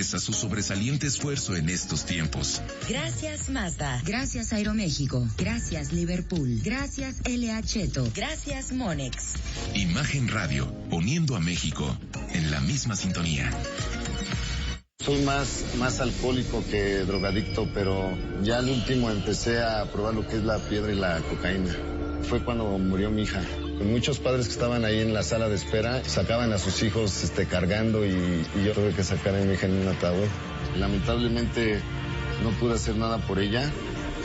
expresa su sobresaliente esfuerzo en estos tiempos. Gracias Mazda. Gracias Aeroméxico. Gracias Liverpool. Gracias LA Cheto. Gracias Monex. Imagen Radio, poniendo a México en la misma sintonía. Soy más alcohólico que drogadicto, pero ya al último empecé a probar lo que es la piedra y la cocaína. Fue cuando murió mi hija. Muchos padres que estaban ahí en la sala de espera sacaban a sus hijos cargando y yo tuve que sacar a mi hija en un ataúd. Lamentablemente no pude hacer nada por ella.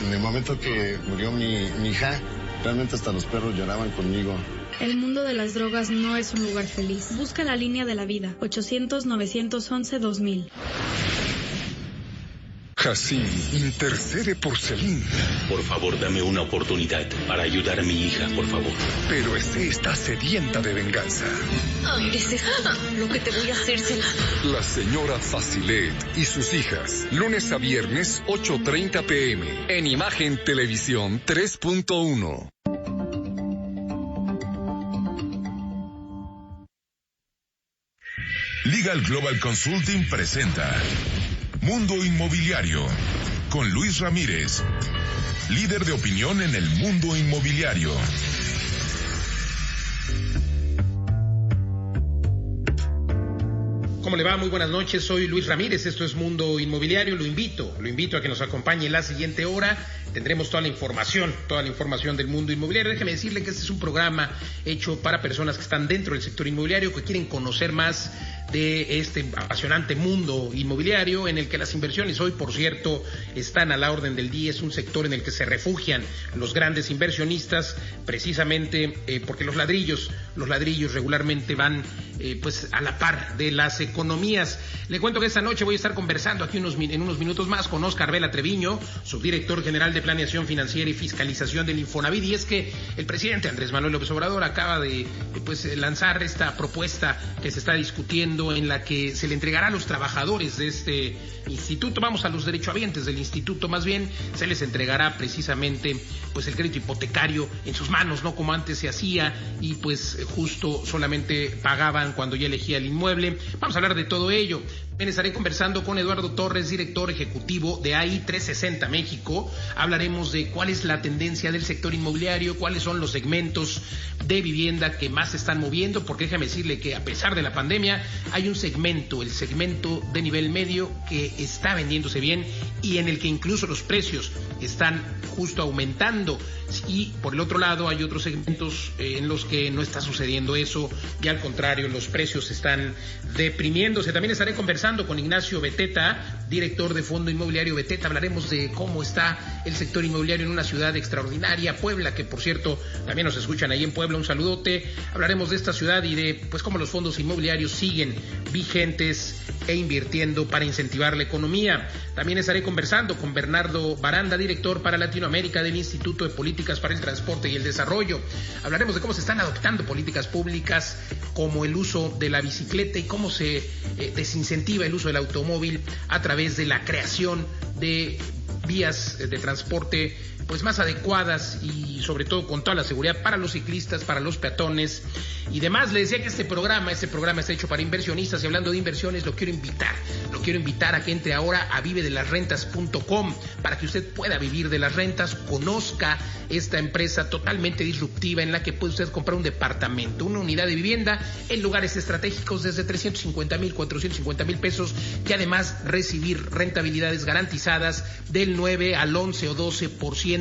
En el momento que murió mi hija, realmente hasta los perros lloraban conmigo. El mundo de las drogas no es un lugar feliz. Busca la línea de la vida. 800-911-2000. Hassim intercede por Celine. Por favor, dame una oportunidad para ayudar a mi hija, por favor. Pero Esté está sedienta de venganza. Ay, ¿es esto lo que te voy a hacer, Celine? La señora Facilet y sus hijas. Lunes a viernes, 8:30 p.m. En Imagen Televisión 3.1. Legal Global Consulting presenta Mundo Inmobiliario con Luis Ramírez, líder de opinión en el mundo inmobiliario. ¿Cómo le va? Muy buenas noches, soy Luis Ramírez, esto es Mundo Inmobiliario, lo invito a que nos acompañe en la siguiente hora. Tendremos toda la información del mundo inmobiliario. Déjeme decirle que este es un programa hecho para personas que están dentro del sector inmobiliario, que quieren conocer más de este apasionante mundo inmobiliario en el que las inversiones hoy, por cierto, están a la orden del día. Es un sector en el que se refugian los grandes inversionistas, precisamente porque los ladrillos regularmente van pues a la par de las economías. Le cuento que esta noche voy a estar conversando aquí en unos minutos más con Óscar Vela Treviño, subdirector general de Planeación Financiera y Fiscalización del Infonavit. Y es que el presidente Andrés Manuel López Obrador acaba de lanzar esta propuesta que se está discutiendo, en la que se le entregará a los trabajadores de este instituto, a los derechohabientes del instituto más bien, se les entregará precisamente pues el crédito hipotecario en sus manos, no como antes se hacía, y pues justo solamente pagaban cuando ya elegía el inmueble. Vamos a hablar de todo ello. También estaré conversando con Eduardo Torres, director ejecutivo de AI 360 México. Hablaremos de cuál es la tendencia del sector inmobiliario, cuáles son los segmentos de vivienda que más se están moviendo, porque déjame decirle que a pesar de la pandemia hay un segmento, el segmento de nivel medio, que está vendiéndose bien y en el que incluso los precios están justo aumentando. Y por el otro lado hay otros segmentos en los que no está sucediendo eso, y al contrario, los precios están deprimiéndose. También estaré conversando con Ignacio Beteta, director de Fondo Inmobiliario Beteta. Hablaremos de cómo está el sector inmobiliario en una ciudad extraordinaria, Puebla, que por cierto también nos escuchan ahí en Puebla, un saludote. Hablaremos de esta ciudad y de pues cómo los fondos inmobiliarios siguen vigentes e invirtiendo para incentivar la economía. También estaré conversando con Bernardo Baranda, director para Latinoamérica del Instituto de Políticas para el Transporte y el Desarrollo. Hablaremos de cómo se están adoptando políticas públicas como el uso de la bicicleta y cómo se desincentiva el uso del automóvil a través de la creación de vías de transporte pues más adecuadas y sobre todo con toda la seguridad para los ciclistas, para los peatones y demás. Le decía que este programa está hecho para inversionistas, y hablando de inversiones lo quiero invitar a que entre ahora a vivedelasrentas.com para que usted pueda vivir de las rentas, conozca esta empresa totalmente disruptiva en la que puede usted comprar un departamento, una unidad de vivienda en lugares estratégicos desde 350,000, 450,000 pesos, y además recibir rentabilidades garantizadas del 9 al 11 o 12%,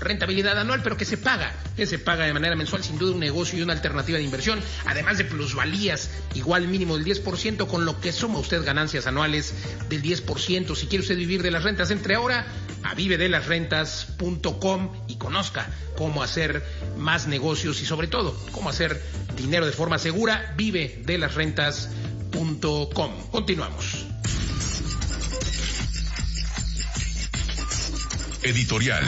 rentabilidad anual, pero que se paga de manera mensual. Sin duda un negocio y una alternativa de inversión, además de plusvalías igual mínimo del 10%, con lo que suma usted ganancias anuales del 10%. Si quiere usted vivir de las rentas, entre ahora a vivedelasrentas.com y conozca cómo hacer más negocios y sobre todo cómo hacer dinero de forma segura. Vivedelasrentas.com. Continuamos. Editorial.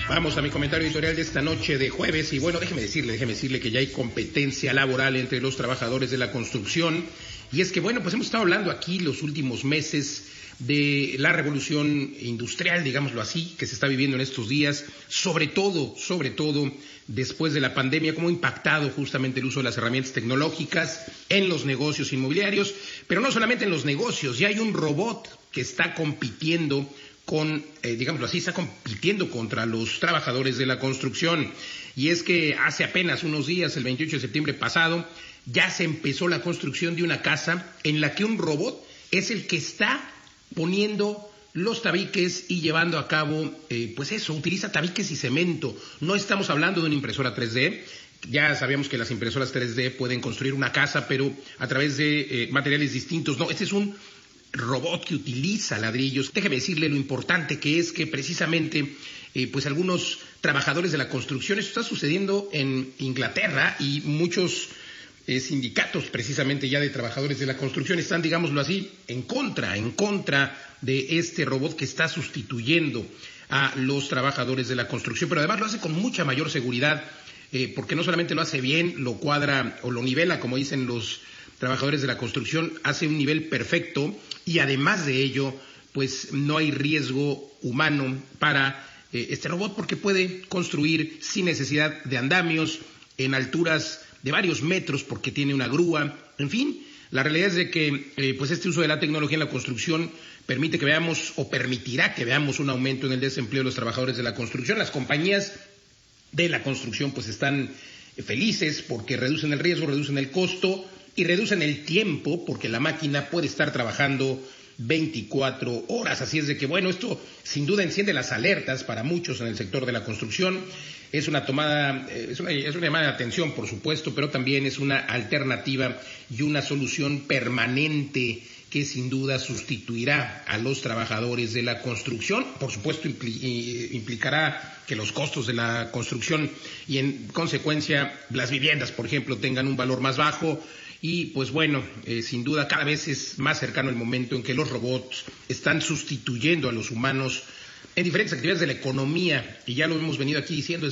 Vamos a mi comentario editorial de esta noche de jueves. Y bueno, déjeme decirle que ya hay competencia laboral entre los trabajadores de la construcción Y es que, bueno, pues hemos estado hablando aquí los últimos meses de la revolución industrial, digámoslo así, que se está viviendo en estos días, sobre todo después de la pandemia, cómo ha impactado justamente el uso de las herramientas tecnológicas en los negocios inmobiliarios, pero no solamente en los negocios, ya hay un robot que está compitiendo digámoslo así, está compitiendo contra los trabajadores de la construcción. Y es que hace apenas unos días, el 28 de septiembre pasado, ya se empezó la construcción de una casa en la que un robot es el que está poniendo los tabiques y llevando a cabo, utiliza tabiques y cemento. No estamos hablando de una impresora 3D. Ya sabíamos que las impresoras 3D pueden construir una casa, pero a través de materiales distintos. No, este es un robot que utiliza ladrillos. Déjeme decirle lo importante que es que precisamente algunos trabajadores de la construcción, esto está sucediendo en Inglaterra y muchos sindicatos precisamente ya de trabajadores de la construcción están, digámoslo así, en contra de este robot que está sustituyendo a los trabajadores de la construcción, pero además lo hace con mucha mayor seguridad, porque no solamente lo hace bien, lo cuadra o lo nivela, como dicen los trabajadores de la construcción, hace un nivel perfecto y además de ello, pues no hay riesgo humano para este robot porque puede construir sin necesidad de andamios en alturas de varios metros porque tiene una grúa. En fin, la realidad es de que este uso de la tecnología en la construcción permite que veamos o permitirá que veamos un aumento en el desempleo de los trabajadores de la construcción. Las compañías de la construcción pues están felices porque reducen el riesgo, reducen el costo y reducen el tiempo porque la máquina puede estar trabajando 24 horas. Así es de que, bueno, esto sin duda enciende las alertas para muchos en el sector de la construcción. Es una llamada de atención, por supuesto, pero también es una alternativa y una solución permanente que sin duda sustituirá a los trabajadores de la construcción. Por supuesto, implicará que los costos de la construcción y en consecuencia las viviendas, por ejemplo, tengan un valor más bajo. Y sin duda cada vez es más cercano el momento en que los robots están sustituyendo a los humanos en diferentes actividades de la economía, y ya lo hemos venido aquí diciendo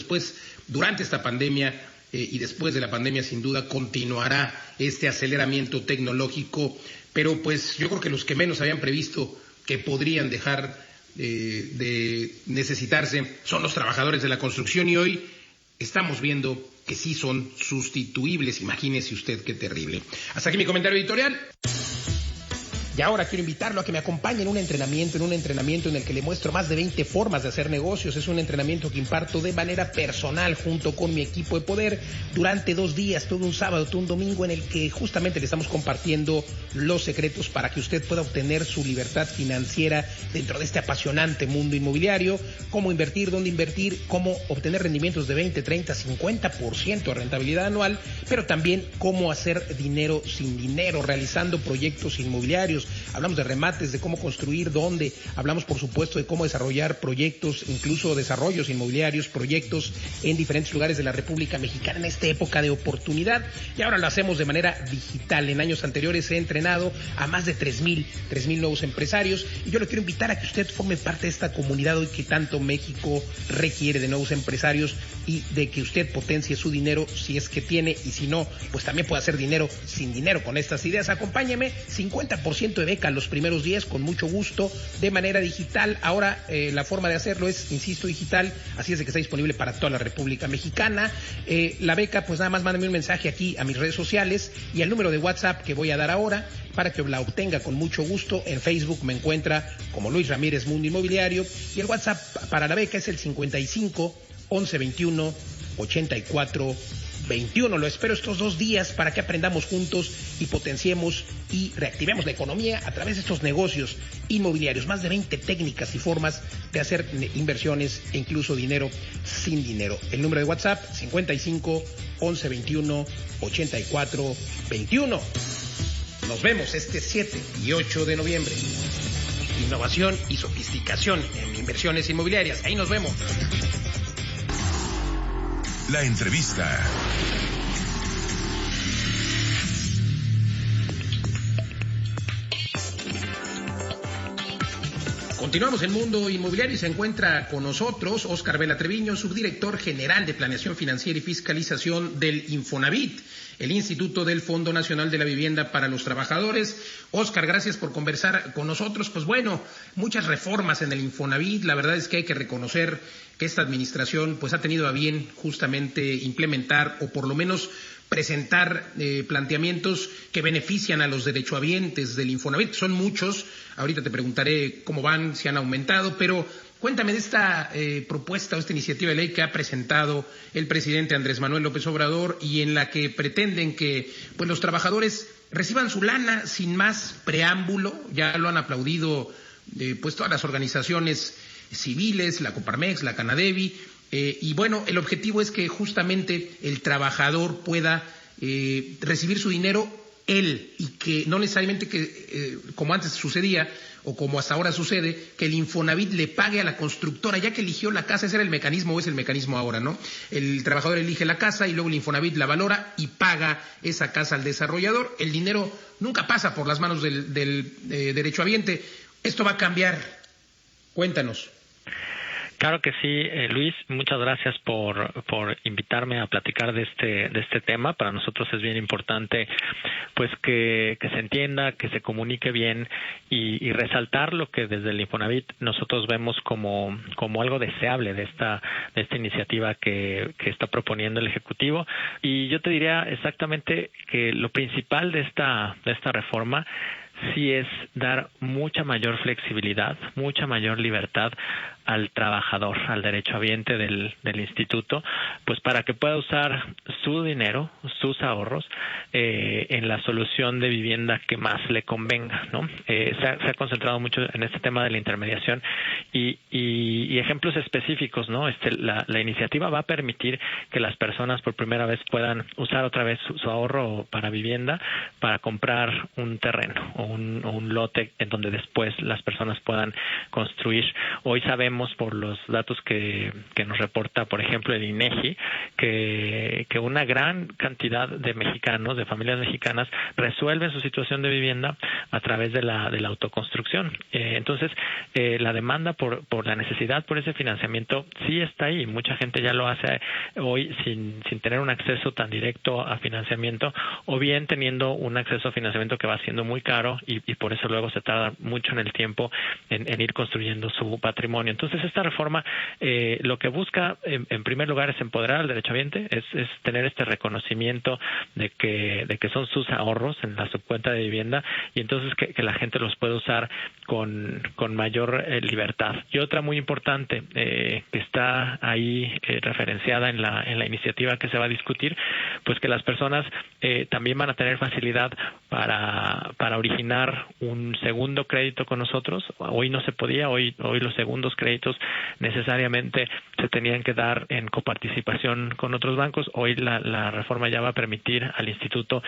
durante esta pandemia y después de la pandemia sin duda continuará este aceleramiento tecnológico, pero pues yo creo que los que menos habían previsto que podrían dejar de necesitarse son los trabajadores de la construcción y hoy estamos viendo que sí son sustituibles. Imagínese usted qué terrible. Hasta aquí mi comentario editorial. Y ahora quiero invitarlo a que me acompañe en un entrenamiento en el que le muestro más de 20 formas de hacer negocios. Es un entrenamiento que imparto de manera personal junto con mi equipo de poder durante 2 días, todo un sábado, todo un domingo, en el que justamente le estamos compartiendo los secretos para que usted pueda obtener su libertad financiera dentro de este apasionante mundo inmobiliario, cómo invertir, dónde invertir, cómo obtener rendimientos de 20, 30, 50% de rentabilidad anual, pero también cómo hacer dinero sin dinero, realizando proyectos inmobiliarios. Hablamos de remates, de cómo construir, dónde. Hablamos, por supuesto, de cómo desarrollar proyectos, incluso desarrollos inmobiliarios, proyectos en diferentes lugares de la República Mexicana en esta época de oportunidad. Y ahora lo hacemos de manera digital. En años anteriores he entrenado a más de 3,000 nuevos empresarios. Y yo le quiero invitar a que usted forme parte de esta comunidad hoy que tanto México requiere de nuevos empresarios y de que usted potencie su dinero si es que tiene, y si no, pues también puede hacer dinero sin dinero con estas ideas. Acompáñeme, 50% de beca los primeros 10, con mucho gusto, de manera digital. Ahora la forma de hacerlo es, insisto, digital, así es de que está disponible para toda la República Mexicana. La beca, pues nada más mándame un mensaje aquí a mis redes sociales y al número de WhatsApp que voy a dar ahora para que la obtenga con mucho gusto. En Facebook me encuentra como Luis Ramírez Mundo Inmobiliario y el WhatsApp para la beca es el 55 11 21 84 21. Lo espero estos 2 días para que aprendamos juntos y potenciemos y reactivemos la economía a través de estos negocios inmobiliarios. Más de 20 técnicas y formas de hacer inversiones e incluso dinero sin dinero. El número de WhatsApp 55 11 21 84 21. Nos vemos este 7 y 8 de noviembre. Innovación y sofisticación en inversiones inmobiliarias. Ahí nos vemos. La entrevista. Continuamos en Mundo Inmobiliario y se encuentra con nosotros Óscar Vela Treviño, subdirector general de Planeación Financiera y Fiscalización del Infonavit, el Instituto del Fondo Nacional de la Vivienda para los Trabajadores. Óscar, gracias por conversar con nosotros. Pues bueno, muchas reformas en el Infonavit. La verdad es que hay que reconocer que esta administración pues ha tenido a bien justamente implementar o por lo menos presentar planteamientos que benefician a los derechohabientes del Infonavit. Son muchos, ahorita te preguntaré cómo van, si han aumentado, pero cuéntame de esta propuesta o esta iniciativa de ley que ha presentado el presidente Andrés Manuel López Obrador y en la que pretenden que pues los trabajadores reciban su lana sin más preámbulo. Ya lo han aplaudido pues todas las organizaciones civiles, la Coparmex, la Canadevi. Y bueno, el objetivo es que justamente el trabajador pueda recibir su dinero él y que no necesariamente que, como antes sucedía o como hasta ahora sucede, que el Infonavit le pague a la constructora, ya que eligió la casa. Ese era el mecanismo o es el mecanismo ahora, ¿no? El trabajador elige la casa y luego el Infonavit la valora y paga esa casa al desarrollador. El dinero nunca pasa por las manos del derechohabiente. Esto va a cambiar. Cuéntanos. Claro que sí, Luis, muchas gracias por invitarme a platicar de este tema. Para nosotros es bien importante pues que se entienda, que se comunique bien y resaltar lo que desde el Infonavit nosotros vemos como algo deseable de esta iniciativa que está proponiendo el Ejecutivo. Y yo te diría exactamente que lo principal de esta reforma sí es dar mucha mayor flexibilidad, mucha mayor libertad al trabajador, al derechohabiente del instituto, pues para que pueda usar su dinero, sus ahorros, en la solución de vivienda que más le convenga, ¿no? Se ha concentrado mucho en este tema de la intermediación y ejemplos específicos, ¿no? La iniciativa va a permitir que las personas por primera vez puedan usar otra vez su ahorro para vivienda, para comprar un terreno o un lote en donde después las personas puedan construir. Hoy sabemos por los datos que nos reporta, por ejemplo, el INEGI, que una gran cantidad de mexicanos, de familias mexicanas, resuelven su situación de vivienda a través de la autoconstrucción. Entonces, la demanda por la necesidad por ese financiamiento sí está ahí. Mucha gente ya lo hace hoy sin tener un acceso tan directo a financiamiento, o bien teniendo un acceso a financiamiento que va siendo muy caro y por eso luego se tarda mucho en el tiempo en ir construyendo su patrimonio. Entonces, esta reforma lo que busca en primer lugar es empoderar al derechohabiente, es tener este reconocimiento de que son sus ahorros en la subcuenta de vivienda y entonces que la gente los puede usar con mayor libertad. Y otra muy importante que está ahí referenciada en la iniciativa que se va a discutir, pues que las personas también van a tener facilidad para originar un segundo crédito con nosotros. Hoy no se podía, hoy los segundos créditos necesariamente se tenían que dar en coparticipación con otros bancos. Hoy la reforma ya va a permitir al instituto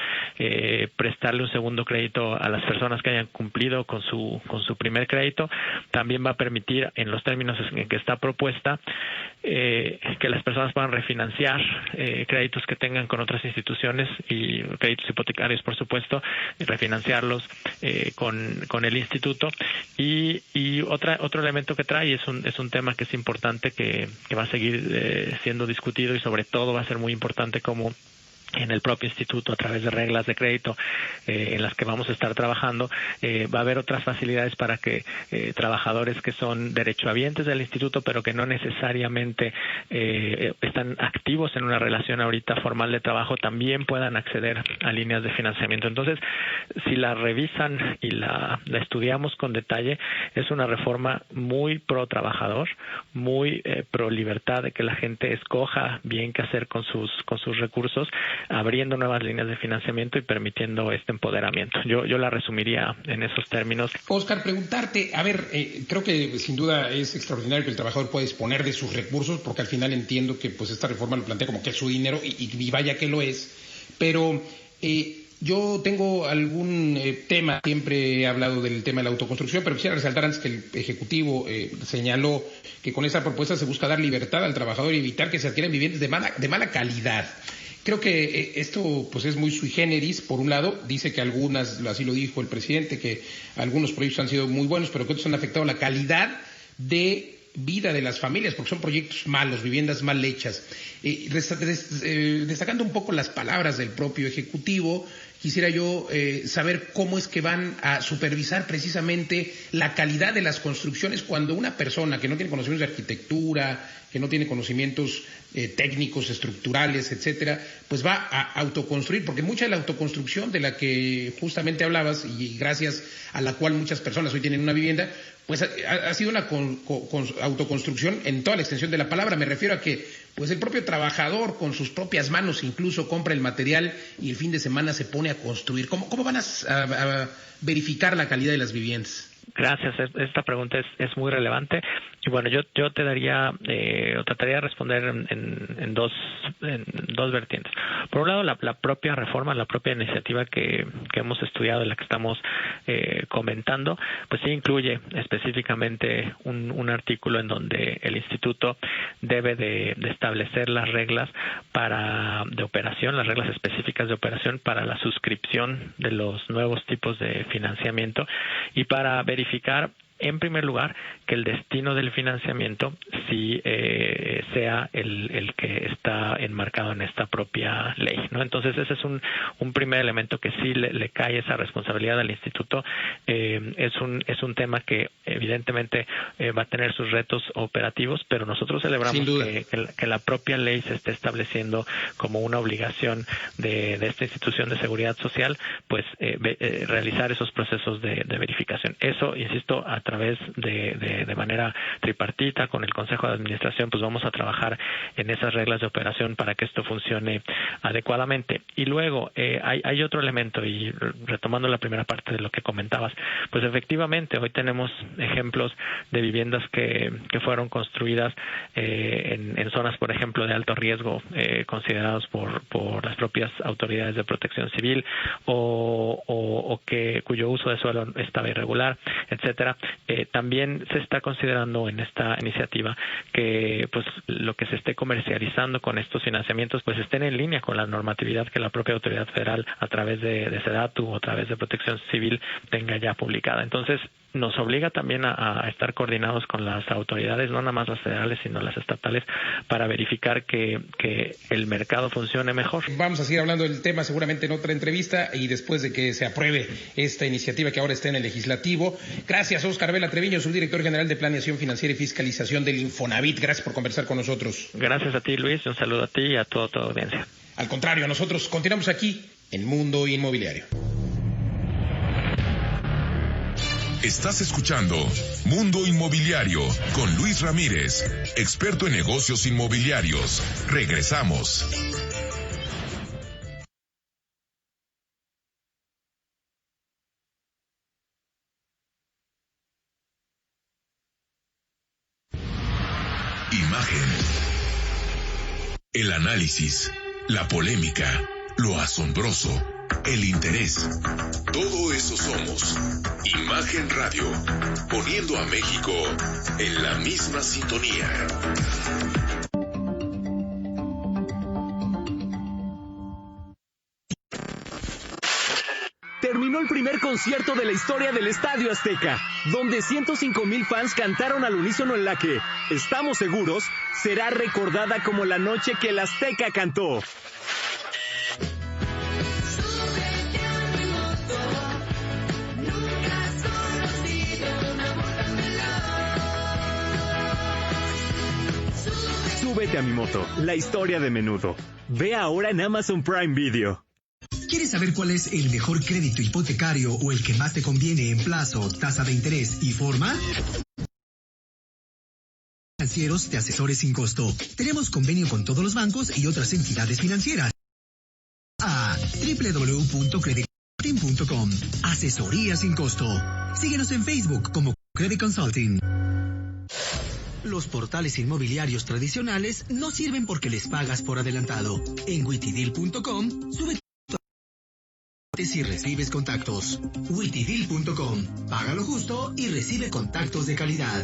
prestarle un segundo crédito a las personas que hayan cumplido con su primer crédito. También va a permitir, en los términos en que está propuesta, que las personas puedan refinanciar créditos que tengan con otras instituciones y créditos hipotecarios, por supuesto, y refinanciarlos con el instituto. Y otro elemento que trae es un tema que es importante, que va a seguir siendo discutido y sobre todo va a ser muy importante como en el propio instituto, a través de reglas de crédito en las que vamos a estar trabajando, va a haber otras facilidades para que trabajadores que son derechohabientes del instituto, pero que no necesariamente están activos en una relación ahorita formal de trabajo, también puedan acceder a líneas de financiamiento. Entonces, si la revisan y la estudiamos con detalle, es una reforma muy pro trabajador, muy pro libertad de que la gente escoja bien qué hacer con sus recursos, abriendo nuevas líneas de financiamiento y permitiendo este empoderamiento. Yo la resumiría en esos términos. Óscar, preguntarte, a ver, creo que sin duda es extraordinario que el trabajador pueda disponer de sus recursos, porque al final entiendo que pues esta reforma lo plantea como que es su dinero y vaya que lo es, pero yo tengo algún tema, siempre he hablado del tema de la autoconstrucción, pero quisiera resaltar antes que el Ejecutivo señaló que con esta propuesta se busca dar libertad al trabajador y evitar que se adquieran viviendas de mala calidad. Creo que esto pues es muy sui generis. Por un lado, dice que algunas, así lo dijo el presidente, que algunos proyectos han sido muy buenos, pero que otros han afectado la calidad de vida de las familias, porque son proyectos malos, viviendas mal hechas. Destacando un poco las palabras del propio Ejecutivo, quisiera yo saber cómo es que van a supervisar precisamente la calidad de las construcciones cuando una persona que no tiene conocimientos de arquitectura, que no tiene conocimientos técnicos, estructurales, etcétera, pues va a autoconstruir, porque mucha de la autoconstrucción de la que justamente hablabas y gracias a la cual muchas personas hoy tienen una vivienda, pues ha sido una autoconstrucción en toda la extensión de la palabra. Me refiero a que pues el propio trabajador con sus propias manos incluso compra el material y el fin de semana se pone a construir. ¿Cómo van a verificar la calidad de las viviendas? Gracias, esta pregunta es muy relevante y bueno, yo te daría o trataría de responder en dos vertientes. Por un lado, la propia reforma, la propia iniciativa que hemos estudiado, la que estamos comentando, pues sí incluye específicamente un artículo en donde el instituto debe de establecer las reglas de operación, las reglas específicas de operación para la suscripción de los nuevos tipos de financiamiento y para verificar, en primer lugar, que el destino del financiamiento sí sea el que está enmarcado en esta propia ley, ¿no? Entonces ese es un primer elemento que sí le cae esa responsabilidad al instituto. Es un tema que evidentemente va a tener sus retos operativos, pero nosotros celebramos que la propia ley se esté estableciendo como una obligación de esta institución de seguridad social, pues realizar esos procesos de verificación. Eso, insisto, a través de manera tripartita con el Consejo de Administración, pues vamos a trabajar en esas reglas de operación para que esto funcione adecuadamente. Y luego hay otro elemento, y retomando la primera parte de lo que comentabas, pues efectivamente hoy tenemos ejemplos de viviendas que fueron construidas en zonas, por ejemplo, de alto riesgo, considerados por las propias autoridades de protección civil o cuyo uso de suelo estaba irregular, etcétera. También se está considerando en esta iniciativa que pues lo que se esté comercializando con estos financiamientos pues estén en línea con la normatividad que la propia autoridad federal a través de SEDATU o a través de Protección Civil tenga ya publicada. Entonces nos obliga también a estar coordinados con las autoridades, no nada más las federales, sino las estatales, para verificar que el mercado funcione mejor. Vamos a seguir hablando del tema seguramente en otra entrevista y después de que se apruebe esta iniciativa que ahora está en el Legislativo. Gracias, Óscar Vela Treviño, subdirector general de Planeación Financiera y Fiscalización del Infonavit. Gracias por conversar con nosotros. Gracias a ti, Luis. Un saludo a ti y a toda tu audiencia. Al contrario, nosotros continuamos aquí en Mundo Inmobiliario. Estás escuchando Mundo Inmobiliario con Luis Ramírez, experto en negocios inmobiliarios. Regresamos. Imagen. El análisis, la polémica, lo asombroso, el interés. Todo eso somos. Imagen Radio, poniendo a México en la misma sintonía. Terminó el primer concierto de la historia del Estadio Azteca, donde 105,000 fans cantaron al unísono en la que, estamos seguros, será recordada como la noche que el Azteca cantó. Súbete a mi moto, la historia de Menudo. Ve ahora en Amazon Prime Video. ¿Quieres saber cuál es el mejor crédito hipotecario o el que más te conviene en plazo, tasa de interés y forma? Financieros de asesores sin costo. Tenemos convenio con todos los bancos y otras entidades financieras. A www.creditconsulting.com. Asesoría sin costo. Síguenos en Facebook como Credit Consulting. Los portales inmobiliarios tradicionales no sirven porque les pagas por adelantado. En witideal.com sube y recibes contactos. witideal.com. Paga lo justo y recibe contactos de calidad.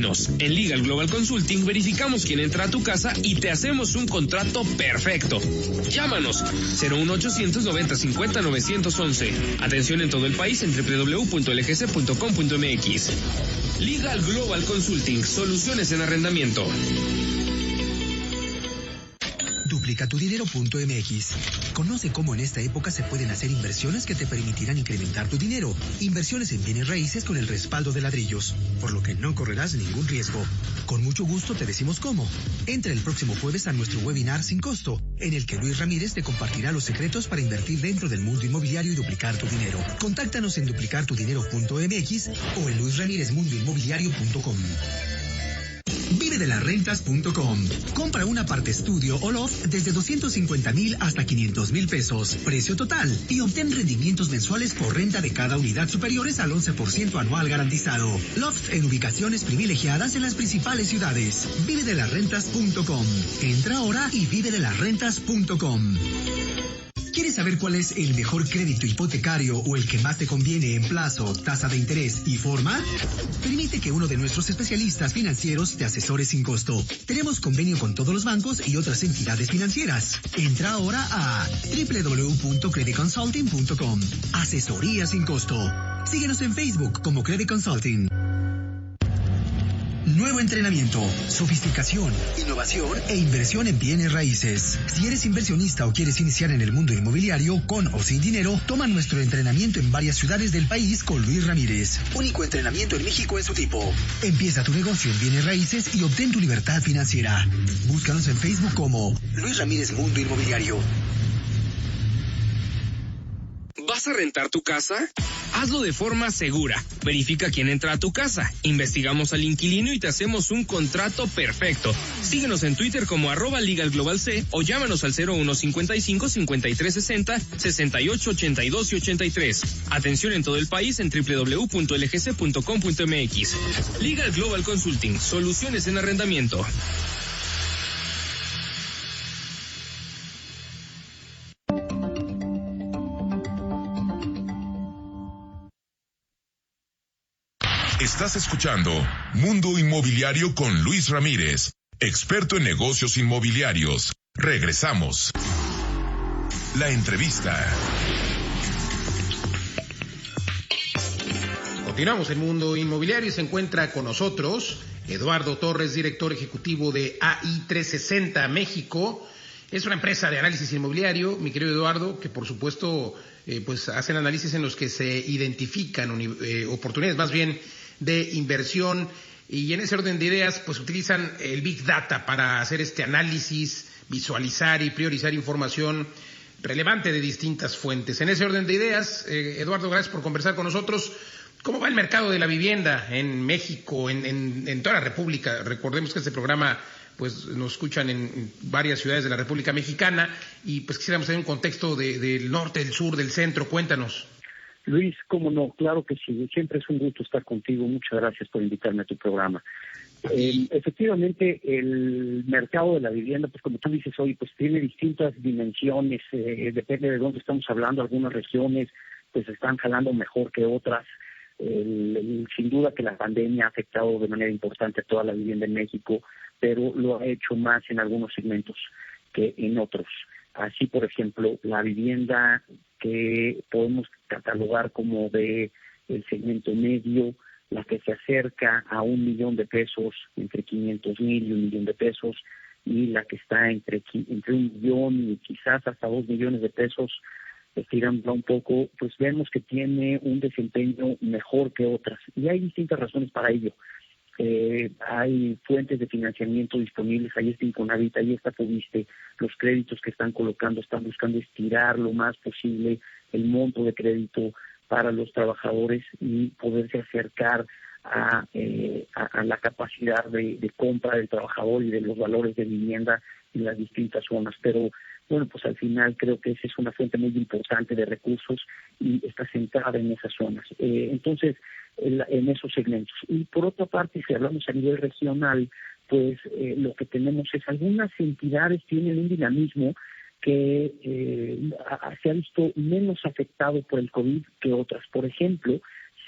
inquilinos. En Legal Global Consulting verificamos quién entra a tu casa y te hacemos un contrato perfecto. Llámanos 01800 90 50 911. Atención en todo el país en www.lgc.com.mx. Legal Global Consulting, soluciones en arrendamiento. Duplicatudinero.mx. Conoce cómo en esta época se pueden hacer inversiones que te permitirán incrementar tu dinero. Inversiones en bienes raíces con el respaldo de Ladrillos, por lo que no correrás ningún riesgo. Con mucho gusto te decimos cómo. Entra el próximo jueves a nuestro webinar sin costo, en el que Luis Ramírez te compartirá los secretos para invertir dentro del mundo inmobiliario y duplicar tu dinero. Contáctanos en duplicatudinero.mx o en luisramirezmundoinmobiliario.com. Vivedelasrentas.com. Compra un aparte estudio o loft desde 250,000 hasta 500,000 pesos. Precio total. Y obtén rendimientos mensuales por renta de cada unidad superiores al 11% anual garantizado. Lofts en ubicaciones privilegiadas en las principales ciudades. Vivedelasrentas.com. Entra ahora y vivedelasrentas.com. ¿Quieres saber cuál es el mejor crédito hipotecario o el que más te conviene en plazo, tasa de interés y forma? Permite que uno de nuestros especialistas financieros te asesore sin costo. Tenemos convenio con todos los bancos y otras entidades financieras. Entra ahora a www.creditconsulting.com. Asesoría sin costo. Síguenos en Facebook como Credit Consulting. Nuevo entrenamiento, sofisticación, innovación e inversión en bienes raíces. Si eres inversionista o quieres iniciar en el mundo inmobiliario, con o sin dinero, toma nuestro entrenamiento en varias ciudades del país con Luis Ramírez. Único entrenamiento en México en su tipo. Empieza tu negocio en bienes raíces y obtén tu libertad financiera. Búscanos en Facebook como Luis Ramírez Mundo Inmobiliario. ¿Vas a rentar tu casa? Hazlo de forma segura. Verifica quién entra a tu casa. Investigamos al inquilino y te hacemos un contrato perfecto. Síguenos en Twitter como @LegalGlobalC o llámanos al 0155 5360 68 82 y 83. Atención en todo el país en www.lgc.com.mx. Legal Global Consulting, soluciones en arrendamiento. Estás escuchando Mundo Inmobiliario con Luis Ramírez, experto en negocios inmobiliarios. Regresamos. La entrevista. Continuamos en Mundo Inmobiliario y se encuentra con nosotros Eduardo Torres, director ejecutivo de AI360 México. Es una empresa de análisis inmobiliario, mi querido Eduardo, que por supuesto pues hacen análisis en los que se identifican oportunidades más bien de inversión, y en ese orden de ideas pues utilizan el Big Data para hacer este análisis, visualizar y priorizar información relevante de distintas fuentes. En ese orden de ideas, Eduardo, gracias por conversar con nosotros. ¿Cómo va el mercado de la vivienda en México, en toda la República? Recordemos que este programa pues nos escuchan en varias ciudades de la República Mexicana y pues quisiéramos tener un contexto del norte, del sur, del centro. Cuéntanos. Luis, cómo no, claro que sí, siempre es un gusto estar contigo, muchas gracias por invitarme a tu programa. Efectivamente, el mercado de la vivienda, pues como tú dices hoy, pues tiene distintas dimensiones, depende de dónde estamos hablando, algunas regiones pues están jalando mejor que otras. Sin duda que la pandemia ha afectado de manera importante a toda la vivienda en México, pero lo ha hecho más en algunos segmentos que en otros. Así, por ejemplo, la vivienda que podemos catalogar como de el segmento medio, la que se acerca a $1 millón de pesos, entre 500,000 y $1 millón de pesos, y la que está entre $1 millón y quizás hasta $2 millones de pesos, estirando un poco, pues vemos que tiene un desempeño mejor que otras. Y hay distintas razones para ello. Hay fuentes de financiamiento disponibles, ahí está Infonavit, ahí está Fobiste, los créditos que están colocando están buscando estirar lo más posible el monto de crédito para los trabajadores y poderse acercar a la capacidad de compra del trabajador y de los valores de vivienda en las distintas zonas. Pero bueno, pues al final creo que esa es una fuente muy importante de recursos y está centrada en esas zonas. Entonces, en esos segmentos. Y por otra parte, si hablamos a nivel regional, pues lo que tenemos es algunas entidades tienen un dinamismo que se ha visto menos afectado por el COVID que otras. Por ejemplo,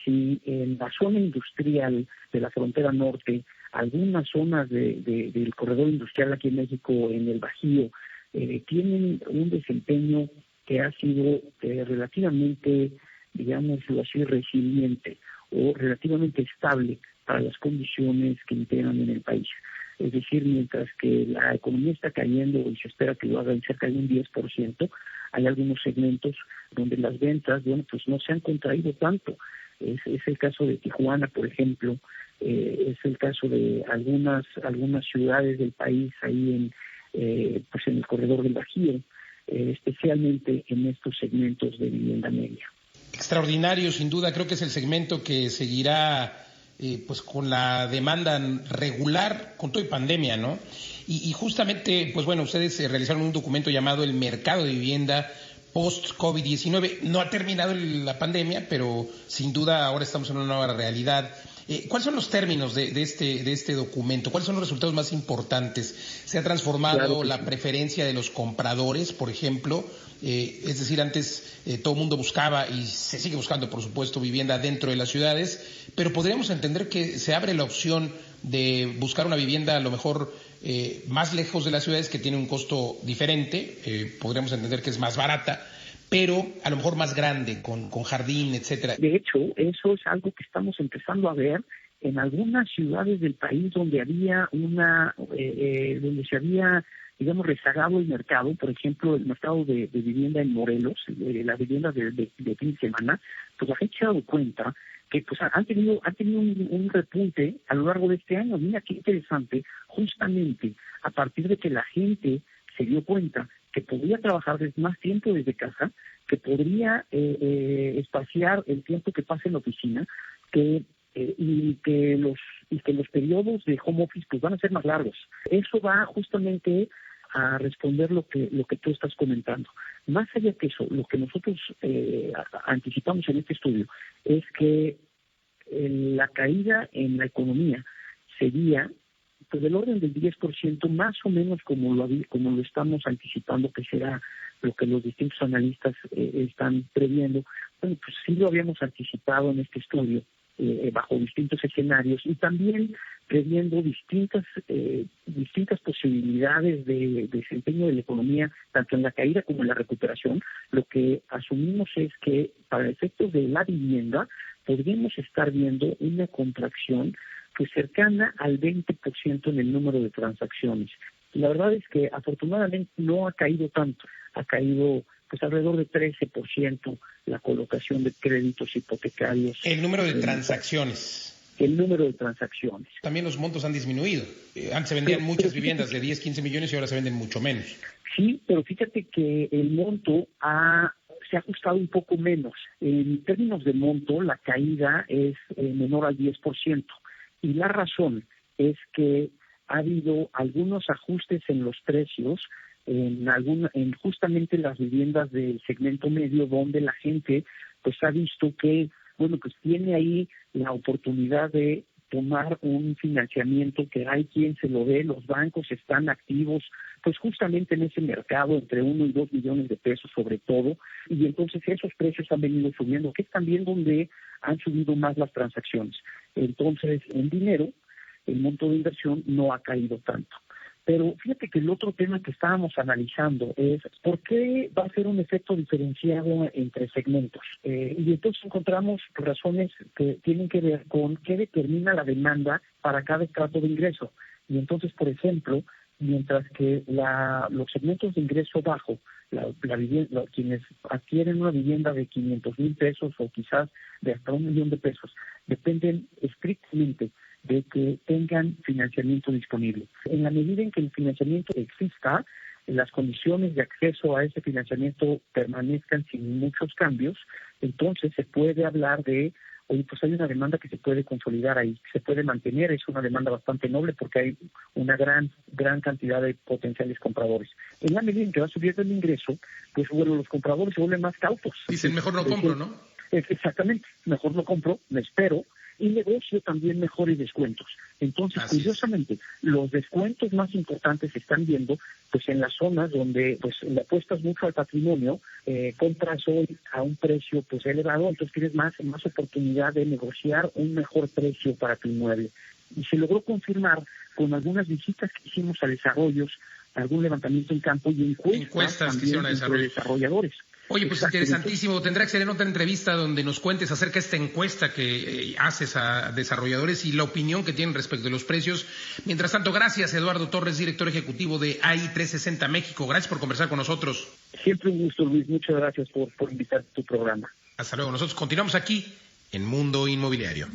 si en la zona industrial de la frontera norte algunas zonas del corredor industrial aquí en México, en el Bajío, tienen un desempeño que ha sido relativamente, digámoslo así, resiliente o relativamente estable para las condiciones que imperan en el país. Es decir, mientras que la economía está cayendo y se espera que lo haga en cerca de un 10%, hay algunos segmentos donde las ventas, pues no se han contraído tanto. Es el caso de Tijuana, por ejemplo, es el caso de algunas ciudades del país ahí en el corredor del Bajío, especialmente en estos segmentos de vivienda media. Extraordinario, sin duda. Creo que es el segmento que seguirá pues con la demanda regular con toda pandemia, ¿no? Y justamente, pues bueno, ustedes realizaron un documento llamado El Mercado de Vivienda Post-COVID-19. No ha terminado la pandemia, pero sin duda ahora estamos en una nueva realidad. ¿Cuáles son los términos de este documento? ¿Cuáles son los resultados más importantes? ¿Se ha transformado la preferencia de los compradores, por ejemplo? Es decir, antes todo el mundo buscaba y se sigue buscando, por supuesto, vivienda dentro de las ciudades, pero podríamos entender que se abre la opción de buscar una vivienda a lo mejor más lejos de las ciudades, que tiene un costo diferente, podríamos entender que es más barata, pero a lo mejor más grande, con jardín, etcétera. De hecho, eso es algo que estamos empezando a ver en algunas ciudades del país donde había donde se había, digamos, rezagado el mercado. Por ejemplo, el mercado de vivienda en Morelos, la vivienda de fin de semana, pues la gente se ha dado cuenta que pues han tenido un repunte a lo largo de este año. Mira qué interesante, justamente a partir de que la gente se dio cuenta que podría trabajar más tiempo desde casa, que podría espaciar el tiempo que pasa en la oficina, y que los periodos de home office pues van a ser más largos. Eso va justamente a responder lo que tú estás comentando. Más allá que eso, lo que nosotros anticipamos en este estudio es que la caída en la economía sería pues del orden del 10%, más o menos como lo estamos anticipando que será lo que los distintos analistas están previendo. Bueno, pues sí lo habíamos anticipado en este estudio, bajo distintos escenarios, y también previendo distintas posibilidades de desempeño de la economía, tanto en la caída como en la recuperación. Lo que asumimos es que para efectos de la vivienda podríamos estar viendo una contracción pues cercana al 20% en el número de transacciones. La verdad es que afortunadamente no ha caído tanto, ha caído pues alrededor de 13% la colocación de créditos hipotecarios. El número de transacciones. El número de transacciones. También los montos han disminuido. Antes se vendían muchas viviendas de 10, 15 millones y ahora se venden mucho menos. Sí, pero fíjate que el monto se ha ajustado un poco menos. En términos de monto, la caída es menor al 10%. Y la razón es que ha habido algunos ajustes en los precios en justamente las viviendas del segmento medio, donde la gente pues ha visto que pues tiene ahí la oportunidad de tomar un financiamiento, que hay quien se lo dé. Los bancos están activos pues justamente en ese mercado, entre 1 y 2 millones de pesos sobre todo, y entonces esos precios han venido subiendo, que es también donde han subido más las transacciones. Entonces, en dinero, el monto de inversión no ha caído tanto. Pero fíjate que el otro tema que estábamos analizando es por qué va a ser un efecto diferenciado entre segmentos. Y entonces encontramos razones que tienen que ver con qué determina la demanda para cada estrato de ingreso. Y entonces, por ejemplo, mientras que los segmentos de ingreso bajo, quienes adquieren una vivienda de 500,000 pesos o quizás de hasta 1 millón de pesos, dependen estrictamente de que tengan financiamiento disponible. En la medida en que el financiamiento exista, las condiciones de acceso a ese financiamiento permanezcan sin muchos cambios, entonces se puede hablar de, pues hay una demanda que se puede consolidar ahí, se puede mantener. Es una demanda bastante noble porque hay una gran cantidad de potenciales compradores. En la medida en que va subiendo el ingreso, pues bueno, los compradores se vuelven más cautos. Dicen, mejor no compro, ¿no? Exactamente, mejor no compro, me espero, y negocio también mejores descuentos. Entonces, curiosamente, los descuentos más importantes se están viendo pues en las zonas donde pues le apuestas mucho al patrimonio, compras hoy a un precio pues elevado, entonces tienes más oportunidad de negociar un mejor precio para tu inmueble. Y se logró confirmar con algunas visitas que hicimos a desarrollos, algún levantamiento en campo y encuestas que hicieron a desarrolladores. Oye, pues interesantísimo. Tendrá que ser en otra entrevista donde nos cuentes acerca de esta encuesta que haces a desarrolladores y la opinión que tienen respecto de los precios. Mientras tanto, gracias, Eduardo Torres, director ejecutivo de AI360 México. Gracias por conversar con nosotros. Siempre un gusto, Luis. Muchas gracias por invitar a tu programa. Hasta luego. Nosotros continuamos aquí en Mundo Inmobiliario.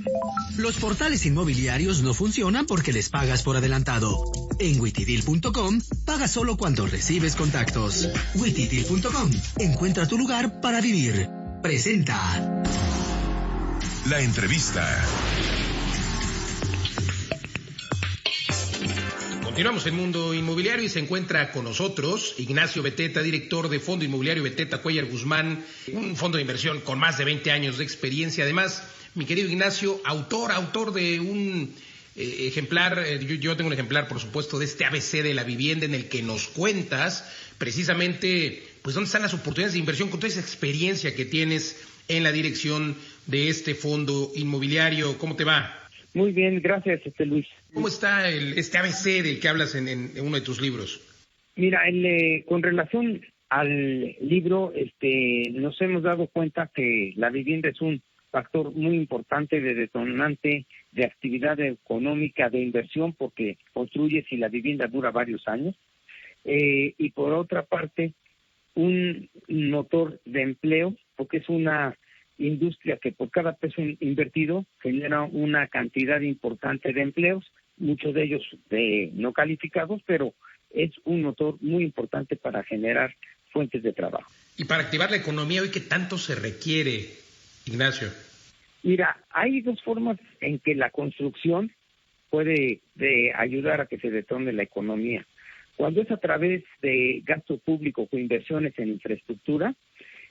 Los portales inmobiliarios no funcionan porque les pagas por adelantado. En Witidil.com, paga solo cuando recibes contactos. Witidil.com, encuentra tu lugar para vivir. Presenta la entrevista. Continuamos en Mundo Inmobiliario y se encuentra con nosotros Ignacio Beteta, director de Fondo Inmobiliario Beteta Cuellar Guzmán, un fondo de inversión con más de 20 años de experiencia. Además, mi querido Ignacio, autor de un ejemplar, yo tengo un ejemplar, por supuesto, de este ABC de la vivienda en el que nos cuentas precisamente pues dónde están las oportunidades de inversión con toda esa experiencia que tienes en la dirección de este fondo inmobiliario. ¿Cómo te va? Muy bien, gracias, Luis. ¿Cómo está este ABC del que hablas en uno de tus libros? Mira, con relación al libro, nos hemos dado cuenta que la vivienda es un factor muy importante de detonante de actividad económica, de inversión, porque construyes y la vivienda dura varios años. Y por otra parte, un motor de empleo, porque es una industria que por cada peso invertido genera una cantidad importante de empleos, muchos de ellos no calificados, pero es un motor muy importante para generar fuentes de trabajo. Y para activar la economía hoy, ¿qué tanto se requiere, Ignacio? Mira, hay dos formas en que la construcción puede ayudar a que se detone la economía. Cuando es a través de gasto público o inversiones en infraestructura,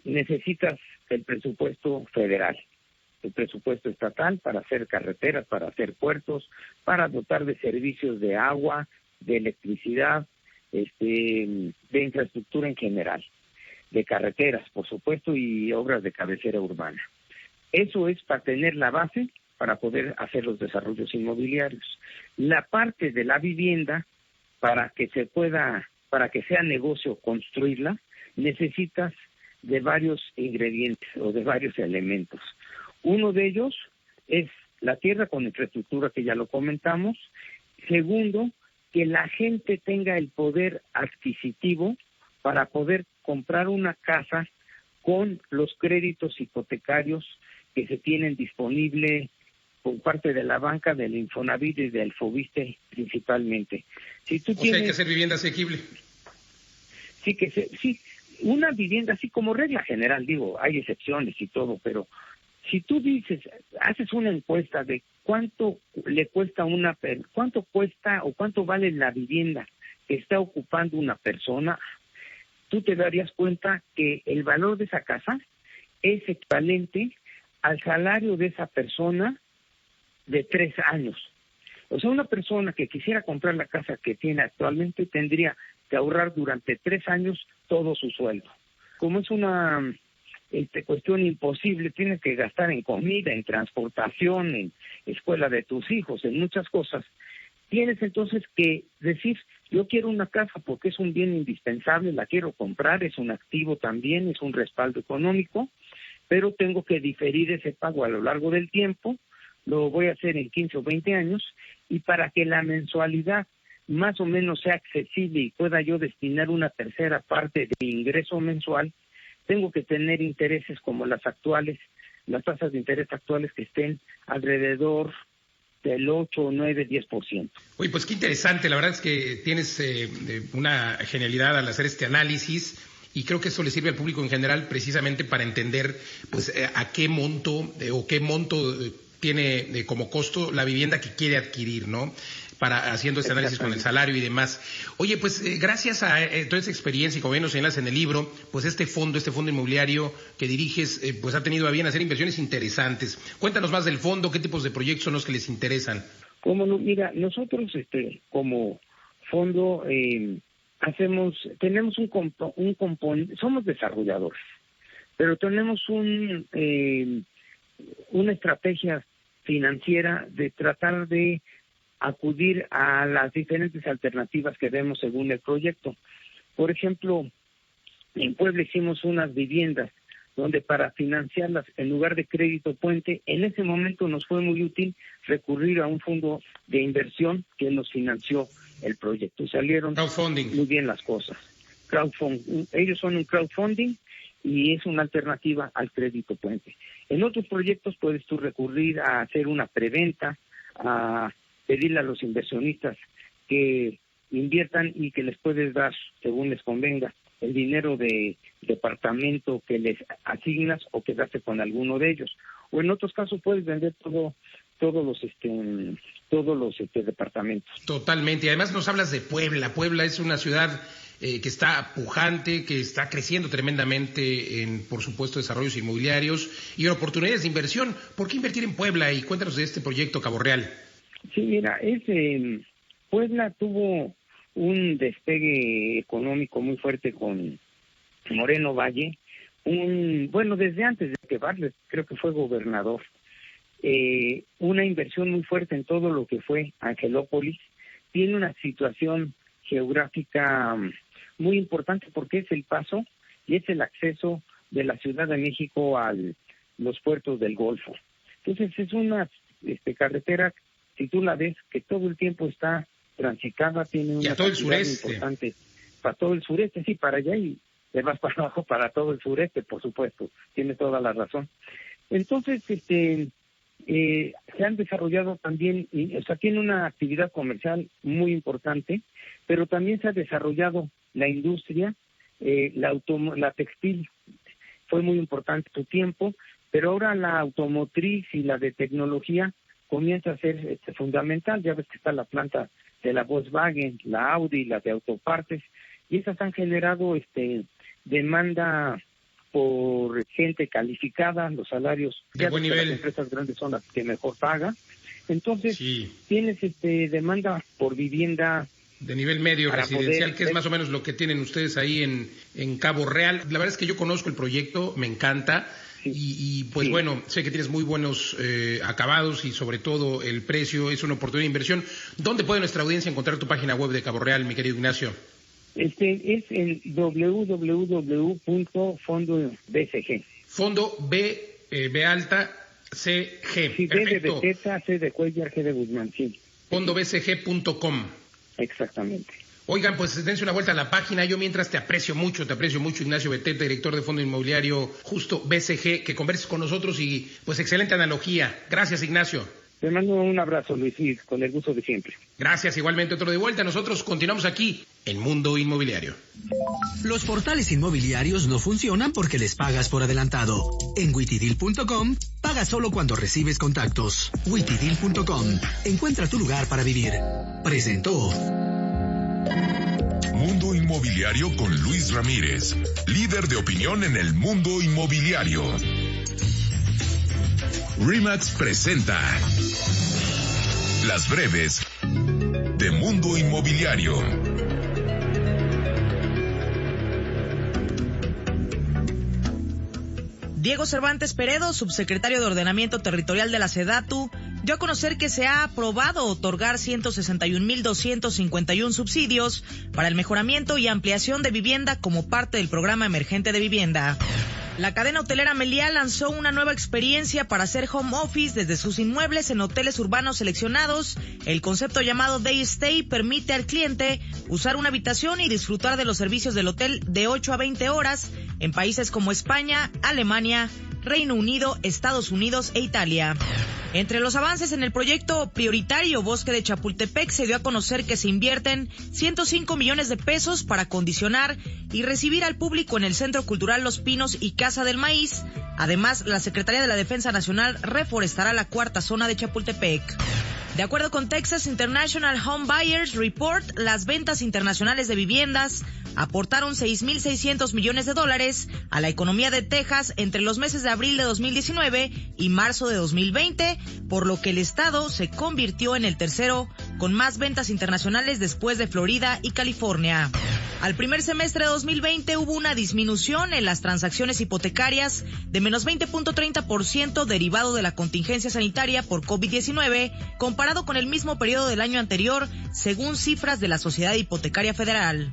necesitas el presupuesto federal, el presupuesto estatal para hacer carreteras, para hacer puertos, para dotar de servicios de agua, de electricidad, de infraestructura en general, de carreteras, por supuesto, y obras de cabecera urbana. Eso es para tener la base para poder hacer los desarrollos inmobiliarios. La parte de la vivienda, para que sea negocio construirla, necesitas de varios ingredientes o de varios elementos. Uno de ellos es la tierra con infraestructura, que ya lo comentamos. Segundo, que la gente tenga el poder adquisitivo para poder comprar una casa con los créditos hipotecarios que se tienen disponible por parte de la banca, del Infonavit y del Fobiste principalmente. Si tú sea, hay que hacer vivienda asequible. Sí, una vivienda así como regla general, hay excepciones y todo, pero si tú haces una encuesta de cuánto le cuesta cuánto cuesta o cuánto vale la vivienda que está ocupando una persona, tú te darías cuenta que el valor de esa casa es equivalente al salario de esa persona de 3 años. O sea, una persona que quisiera comprar la casa que tiene actualmente tendría que ahorrar durante 3 años todo su sueldo. Como es una cuestión imposible, tienes que gastar en comida, en transportación, en escuela de tus hijos, en muchas cosas. Tienes entonces que decir, yo quiero una casa porque es un bien indispensable, la quiero comprar, es un activo también, es un respaldo económico, pero tengo que diferir ese pago a lo largo del tiempo, lo voy a hacer en 15 o 20 años, y para que la mensualidad más o menos sea accesible y pueda yo destinar una tercera parte de mi ingreso mensual, tengo que tener intereses como las tasas de interés actuales que estén alrededor del 8, 9, 10%. Oye, pues qué interesante, la verdad es que tienes una genialidad al hacer este análisis. Y creo que esto le sirve al público en general precisamente para entender pues a qué monto tiene como costo la vivienda que quiere adquirir, ¿no? Haciendo este análisis con el salario y demás. Oye, pues gracias a toda esa experiencia y como bien nos señalas en el libro, pues este fondo inmobiliario que diriges, pues ha tenido a bien hacer inversiones interesantes. Cuéntanos más del fondo, qué tipos de proyectos son los que les interesan. Mira, nosotros como fondo tenemos un componente, somos desarrolladores, pero tenemos una estrategia financiera de tratar de acudir a las diferentes alternativas que vemos según el proyecto. Por ejemplo, en Puebla hicimos unas viviendas donde para financiarlas, en lugar de crédito puente, en ese momento nos fue muy útil recurrir a un fondo de inversión que nos financió el proyecto. Salieron muy bien las cosas. Ellos son un crowdfunding y es una alternativa al crédito puente. En otros proyectos puedes tú recurrir a hacer una preventa, a pedirle a los inversionistas que inviertan y que les puedes dar, según les convenga, el dinero de departamento que les asignas o quedarse con alguno de ellos. O en otros casos puedes vender todos los departamentos. Totalmente. Y además nos hablas de Puebla. Puebla es una ciudad que está pujante, que está creciendo tremendamente en, por supuesto, desarrollos inmobiliarios y oportunidades de inversión. ¿Por qué invertir en Puebla? Y cuéntanos de este proyecto Cabo Real. Sí, mira, Puebla tuvo un despegue económico muy fuerte con Moreno Valle, desde antes de que Bartlett creo que fue gobernador, una inversión muy fuerte en todo lo que fue Angelópolis. Tiene una situación geográfica muy importante porque es el paso y es el acceso de la Ciudad de México a los puertos del Golfo. Entonces es una carretera, si tú la ves, que todo el tiempo está transitada, tiene una cantidad importante para todo el sureste, sí, para allá y de más para abajo para todo el sureste, por supuesto, tiene toda la razón. Entonces, se han desarrollado también, tiene una actividad comercial muy importante, pero también se ha desarrollado la industria, la textil fue muy importante en su tiempo, pero ahora la automotriz y la de tecnología comienza a ser fundamental. Ya ves que está la planta de la Volkswagen, la Audi, la de autopartes, y esas han generado demanda por gente calificada, los salarios de buen nivel. Las empresas grandes son las que mejor pagan. Entonces, tienes demanda por vivienda de nivel medio residencial, que es más o menos lo que tienen ustedes ahí en Cabo Real. La verdad es que yo conozco el proyecto, me encanta. Y bueno, sé que tienes muy buenos acabados y sobre todo el precio es una oportunidad de inversión. ¿Dónde puede nuestra audiencia encontrar tu página web de Cabo Real, mi querido Ignacio? Es en www.fondobcg. Fondo B alta CG. Sí, B de Beteta, C de Cuellar, G de Guzmán, sí. Fondobcg.com. Exactamente. Oigan, pues dense una vuelta a la página. Yo mientras te aprecio mucho, Ignacio Beteta, director de Fondo Inmobiliario Justo BCG, que converses con nosotros y pues excelente analogía. Gracias, Ignacio. Te mando un abrazo, Luis, y con el gusto de siempre. Gracias, igualmente otro de vuelta. Nosotros continuamos aquí en Mundo Inmobiliario. Los portales inmobiliarios no funcionan porque les pagas por adelantado. En Wittydeal.com, paga solo cuando recibes contactos. Wittydeal.com, encuentra tu lugar para vivir. Presentó Mundo Inmobiliario con Luis Ramírez, líder de opinión en el mundo inmobiliario. RE/MAX presenta Las breves de Mundo Inmobiliario. Diego Cervantes Peredo, subsecretario de Ordenamiento Territorial de la SEDATU, dio a conocer que se ha aprobado otorgar 161.251 subsidios para el mejoramiento y ampliación de vivienda como parte del programa emergente de vivienda. La cadena hotelera Meliá lanzó una nueva experiencia para hacer home office desde sus inmuebles en hoteles urbanos seleccionados. El concepto llamado Day Stay permite al cliente usar una habitación y disfrutar de los servicios del hotel de 8 a 20 horas en países como España, Alemania, Reino Unido, Estados Unidos e Italia. Entre los avances en el proyecto prioritario Bosque de Chapultepec se dio a conocer que se invierten 105 millones de pesos para acondicionar y recibir al público en el Centro Cultural Los Pinos y Casa del Maíz. Además, la Secretaría de la Defensa Nacional reforestará la cuarta zona de Chapultepec. De acuerdo con Texas International Home Buyers Report, las ventas internacionales de viviendas aportaron $6,600 millones a la economía de Texas entre los meses de abril de 2019 y marzo de 2020, por lo que el estado se convirtió en el tercero con más ventas internacionales después de Florida y California. Al primer semestre de 2020 hubo una disminución en las transacciones hipotecarias de menos 20.30% derivado de la contingencia sanitaria por COVID-19 comparado con el mismo periodo del año anterior, según cifras de la Sociedad Hipotecaria Federal.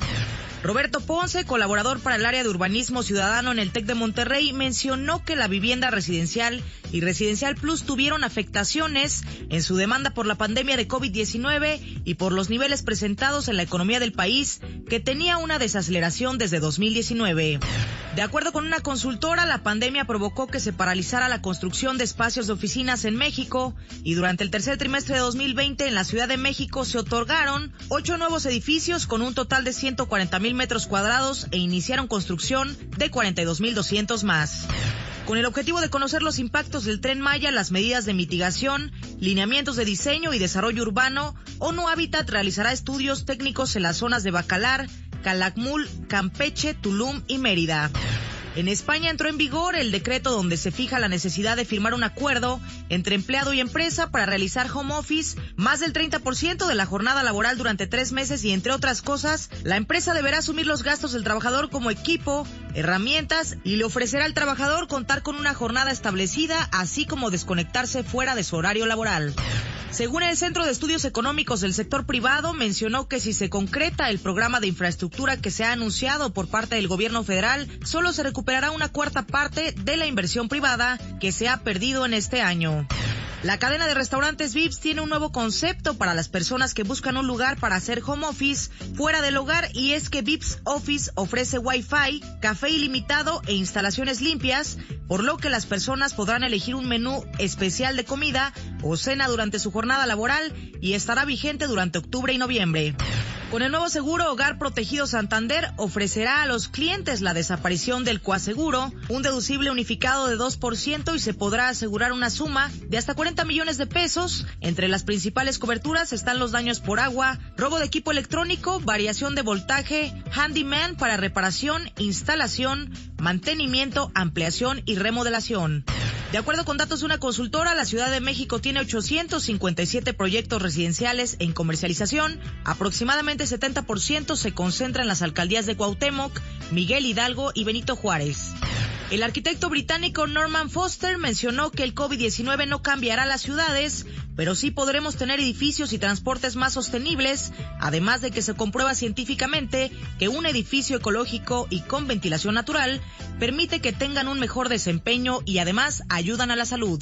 Roberto Ponce, colaborador para el área de urbanismo ciudadano en el TEC de Monterrey, mencionó que la vivienda residencial y Residencial Plus tuvieron afectaciones en su demanda por la pandemia de COVID-19 y por los niveles presentados en la economía del país, que tenía una desaceleración desde 2019. De acuerdo con una consultora, la pandemia provocó que se paralizara la construcción de espacios de oficinas en México y durante el tercer trimestre de 2020 en la Ciudad de México se otorgaron 8 nuevos edificios con un total de 140,000 metros cuadrados e iniciaron construcción de 42,200 más. Con el objetivo de conocer los impactos del Tren Maya, las medidas de mitigación, lineamientos de diseño y desarrollo urbano, ONU Hábitat realizará estudios técnicos en las zonas de Bacalar, Calakmul, Campeche, Tulum y Mérida. En España entró en vigor el decreto donde se fija la necesidad de firmar un acuerdo entre empleado y empresa para realizar home office más del 30% de la jornada laboral durante 3 meses y, entre otras cosas, la empresa deberá asumir los gastos del trabajador como equipo, herramientas y le ofrecerá al trabajador contar con una jornada establecida, así como desconectarse fuera de su horario laboral. Según el Centro de Estudios Económicos del Sector Privado, mencionó que si se concreta el programa de infraestructura que se ha anunciado por parte del gobierno federal, solo se recuperará una cuarta parte de la inversión privada que se ha perdido en este año. La cadena de restaurantes Vips tiene un nuevo concepto para las personas que buscan un lugar para hacer home office fuera del hogar, y es que Vips Office ofrece Wi-Fi, café ilimitado e instalaciones limpias, por lo que las personas podrán elegir un menú especial de comida o cena durante su jornada laboral y estará vigente durante octubre y noviembre. Con el nuevo seguro Hogar Protegido Santander ofrecerá a los clientes la desaparición del coaseguro, un deducible unificado de 2% y se podrá asegurar una suma de hasta 40 millones de pesos. Entre las principales coberturas están los daños por agua, robo de equipo electrónico, variación de voltaje, handyman para reparación, instalación, mantenimiento, ampliación y remodelación. De acuerdo con datos de una consultora, la Ciudad de México tiene 857 proyectos residenciales en comercialización. Aproximadamente 70% se concentra en las alcaldías de Cuauhtémoc, Miguel Hidalgo y Benito Juárez. El arquitecto británico Norman Foster mencionó que el COVID-19 no cambiará las ciudades, pero sí podremos tener edificios y transportes más sostenibles, además de que se comprueba científicamente que un edificio ecológico y con ventilación natural permite que tengan un mejor desempeño y además ayudan a la salud.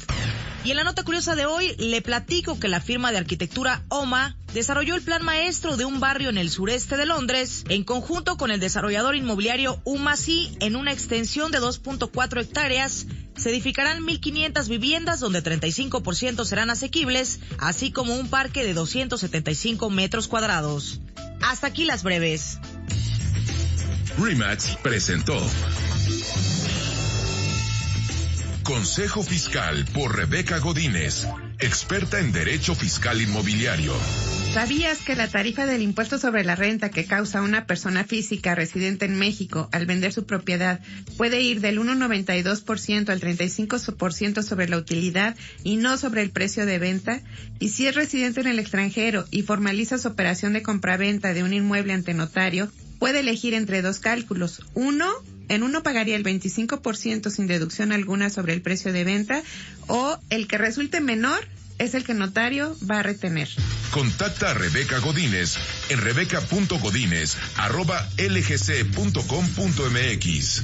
Y en la nota curiosa de hoy le platico que la firma de arquitectura OMA desarrolló el plan maestro de un barrio en el sureste de Londres en conjunto con el desarrollador inmobiliario Umasi. En una extensión de 2.4 hectáreas se edificarán 1.500 viviendas donde 35% serán asequibles, así como un parque de 275 metros cuadrados. Hasta aquí las breves. RE/MAX presentó Consejo Fiscal por Rebeca Godínez, experta en Derecho Fiscal Inmobiliario. ¿Sabías que la tarifa del impuesto sobre la renta que causa una persona física residente en México al vender su propiedad puede ir del 1,92% al 35% sobre la utilidad y no sobre el precio de venta? Y si es residente en el extranjero y formaliza su operación de compraventa de un inmueble ante notario, puede elegir entre 2 cálculos. En uno pagaría el 25% sin deducción alguna sobre el precio de venta, o el que resulte menor es el que el notario va a retener. Contacta a Rebeca Godínez en rebeca.godínez@lgc.com.mx.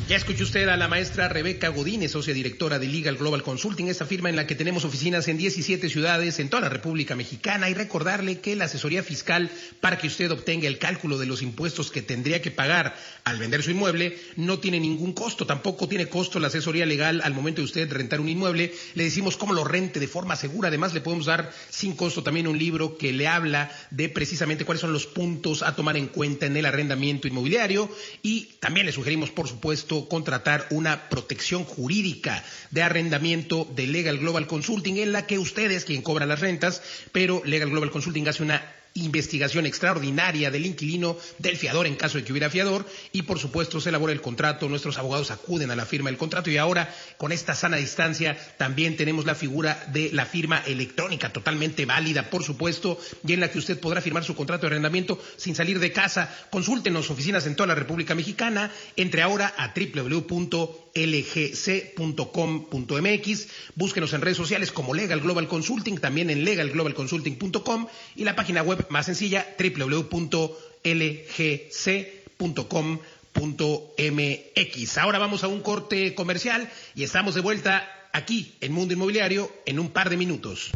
Ya escuchó usted a la maestra Rebeca Godínez, socia directora de Legal Global Consulting, esta firma en la que tenemos oficinas en 17 ciudades en toda la República Mexicana, y recordarle que la asesoría fiscal para que usted obtenga el cálculo de los impuestos que tendría que pagar al vender su inmueble no tiene ningún costo, tampoco tiene costo la asesoría legal al momento de usted rentar un inmueble. Le decimos cómo lo rente de forma segura, además le podemos dar sin costo también un libro que le habla de precisamente cuáles son los puntos a tomar en cuenta en el arrendamiento inmobiliario, y también le sugerimos, por supuesto, contratar una protección jurídica de arrendamiento de Legal Global Consulting, en la que usted es quien cobra las rentas, pero Legal Global Consulting hace una investigación extraordinaria del inquilino, del fiador en caso de que hubiera fiador, y por supuesto se elabora el contrato, nuestros abogados acuden a la firma del contrato, y ahora con esta sana distancia también tenemos la figura de la firma electrónica, totalmente válida por supuesto, y en la que usted podrá firmar su contrato de arrendamiento sin salir de casa. Consúltenos oficinas en toda la República Mexicana, entre ahora a www.lgc.com.mx, búsquenos en redes sociales como Legal Global Consulting, también en legalglobalconsulting.com, y la página web más sencilla www.lgc.com.mx. Ahora vamos a un corte comercial y estamos de vuelta aquí en Mundo Inmobiliario en un par de minutos.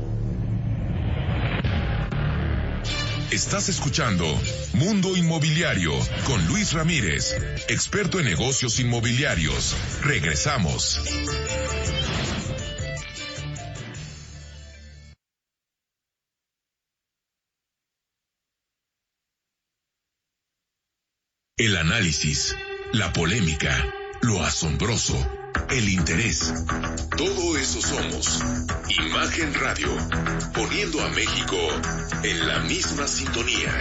Estás escuchando Mundo Inmobiliario con Luis Ramírez, experto en negocios inmobiliarios. Regresamos. El análisis, la polémica, lo asombroso, el interés. Todo eso somos. Imagen Radio, poniendo a México en la misma sintonía.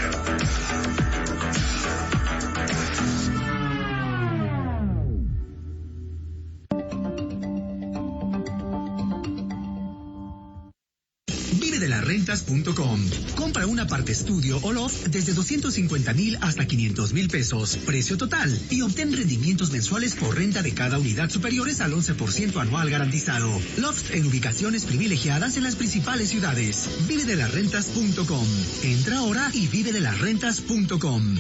Rentas.com. Compra una parte estudio o loft desde 250,000 hasta 500,000 pesos. Precio total. Y obtén rendimientos mensuales por renta de cada unidad superiores al 11% anual garantizado. Loft en ubicaciones privilegiadas en las principales ciudades. Vivedelasrentas.com. Entra ahora y vivedelasrentas.com.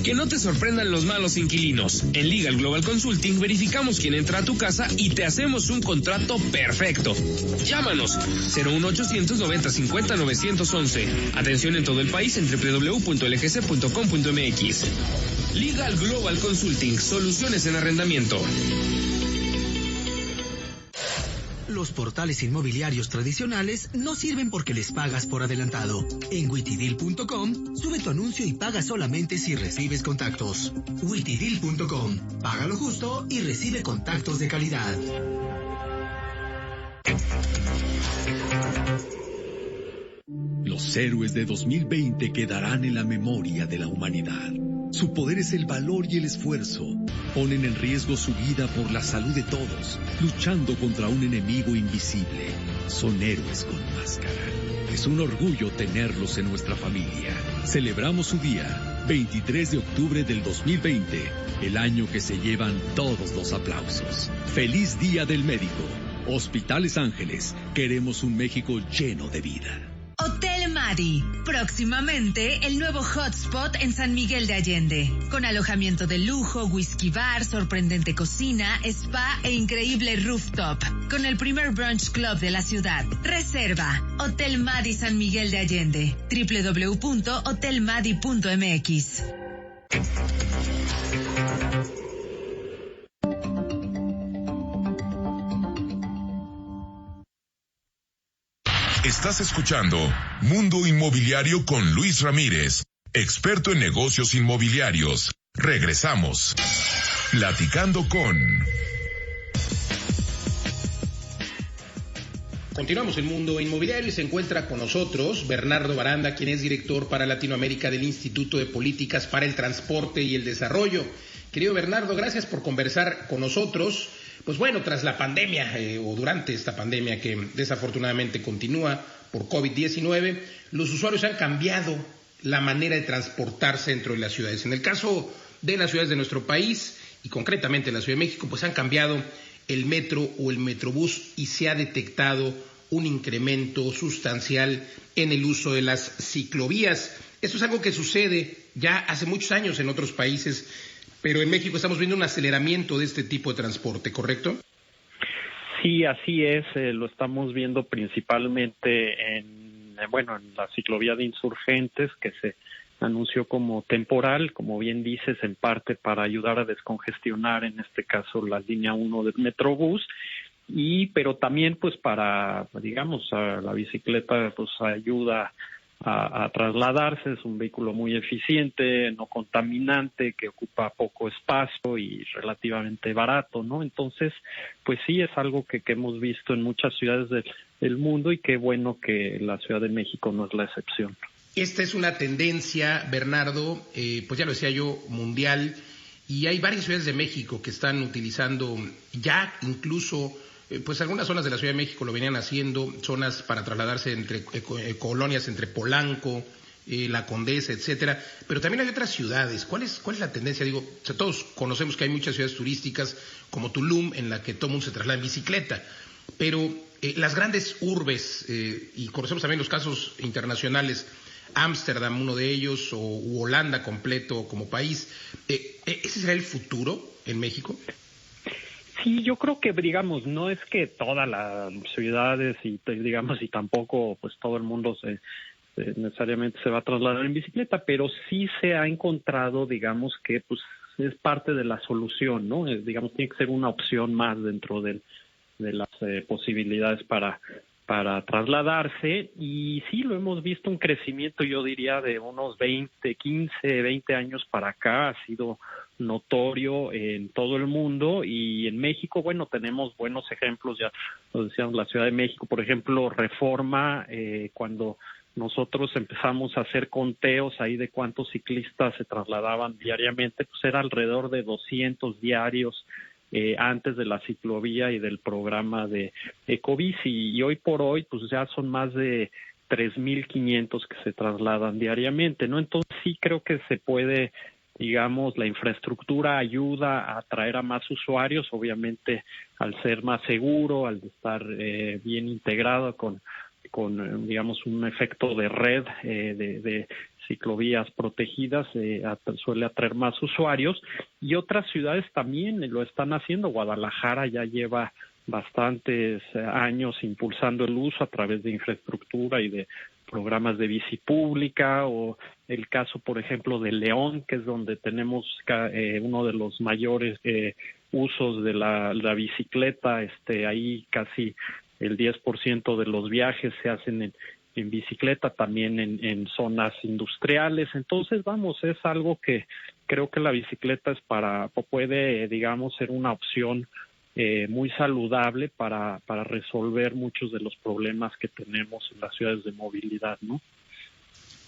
Que no te sorprendan los malos inquilinos. En Legal Global Consulting verificamos quién entra a tu casa y te hacemos un contrato perfecto. Llámanos 01800 90 50 911. Atención en todo el país en www.lgc.com.mx. Legal Global Consulting, soluciones en arrendamiento. Los portales inmobiliarios tradicionales no sirven porque les pagas por adelantado. En Witideal.com, sube tu anuncio y paga solamente si recibes contactos. Witideal.com, paga lo justo y recibe contactos de calidad. Los héroes de 2020 quedarán en la memoria de la humanidad. Su poder es el valor y el esfuerzo. Ponen en riesgo su vida por la salud de todos, luchando contra un enemigo invisible. Son héroes con máscara. Es un orgullo tenerlos en nuestra familia. Celebramos su día, 23 de octubre del 2020, el año que se llevan todos los aplausos. ¡Feliz Día del Médico! Hospitales Ángeles, queremos un México lleno de vida. Hotel Madi, próximamente el nuevo hotspot en San Miguel de Allende, con alojamiento de lujo, whisky bar, sorprendente cocina, spa e increíble rooftop, con el primer brunch club de la ciudad. Reserva Hotel Madi San Miguel de Allende, www.hotelmadi.mx. Estás escuchando Mundo Inmobiliario con Luis Ramírez, experto en negocios inmobiliarios. Regresamos. Platicando con... Continuamos en Mundo Inmobiliario y se encuentra con nosotros Bernardo Baranda, quien es director para Latinoamérica del Instituto de Políticas para el Transporte y el Desarrollo. Querido Bernardo, gracias por conversar con nosotros. Pues bueno, tras la pandemia o durante esta pandemia que desafortunadamente continúa por COVID-19, los usuarios han cambiado la manera de transportarse dentro de las ciudades. En el caso de las ciudades de nuestro país y concretamente la Ciudad de México, pues han cambiado el metro o el metrobús y se ha detectado un incremento sustancial en el uso de las ciclovías. Esto es algo que sucede ya hace muchos años en otros países, pero en México estamos viendo un aceleramiento de este tipo de transporte, ¿correcto? Sí, así es. Lo estamos viendo principalmente en la ciclovía de Insurgentes, que se anunció como temporal, como bien dices, en parte para ayudar a descongestionar, en este caso, la línea 1 del Metrobús, pero también pues para, digamos, la bicicleta pues ayuda a trasladarse. Es un vehículo muy eficiente, no contaminante, que ocupa poco espacio y relativamente barato, ¿no? Entonces, pues sí, es algo que hemos visto en muchas ciudades del mundo y qué bueno que la Ciudad de México no es la excepción. Esta es una tendencia, Bernardo, pues ya lo decía yo, mundial, y hay varias ciudades de México que están utilizando ya incluso, pues algunas zonas de la Ciudad de México lo venían haciendo, zonas para trasladarse entre colonias entre Polanco, La Condesa, etcétera, pero también hay otras ciudades. ¿Cuál es la tendencia? Digo, o sea, todos conocemos que hay muchas ciudades turísticas como Tulum, en la que todo el mundo se traslada en bicicleta, pero las grandes urbes, y conocemos también los casos internacionales, Ámsterdam, uno de ellos, o Holanda completo como país. ¿Ese será el futuro en México? Sí, yo creo que, digamos, no es que todas las ciudades y tampoco pues todo el mundo necesariamente se va a trasladar en bicicleta, pero sí se ha encontrado, digamos, que pues es parte de la solución, ¿no? Digamos, tiene que ser una opción más dentro de las posibilidades para trasladarse, y sí lo hemos visto un crecimiento, yo diría, de unos 20 años para acá, ha sido notorio en todo el mundo, y en México, bueno, tenemos buenos ejemplos, ya lo decíamos, la Ciudad de México, por ejemplo, Reforma, cuando nosotros empezamos a hacer conteos ahí de cuántos ciclistas se trasladaban diariamente, pues era alrededor de 200 diarios, antes de la ciclovía y del programa de Ecobici, y hoy por hoy pues ya son más de 3,500 que se trasladan diariamente, ¿no? Entonces sí creo que se puede, digamos, la infraestructura ayuda a atraer a más usuarios, obviamente al ser más seguro, al estar bien integrado con digamos un efecto de red de ciclovías protegidas, suele atraer más usuarios, y otras ciudades también lo están haciendo. Guadalajara ya lleva bastantes años impulsando el uso a través de infraestructura y de programas de bici pública, o el caso, por ejemplo, de León, que es donde tenemos uno de los mayores usos de la bicicleta, ahí casi el 10% de los viajes se hacen en bicicleta, también en zonas industriales. Entonces, vamos, es algo que creo que la bicicleta puede, digamos, ser una opción muy saludable para resolver muchos de los problemas que tenemos en las ciudades de movilidad, ¿no?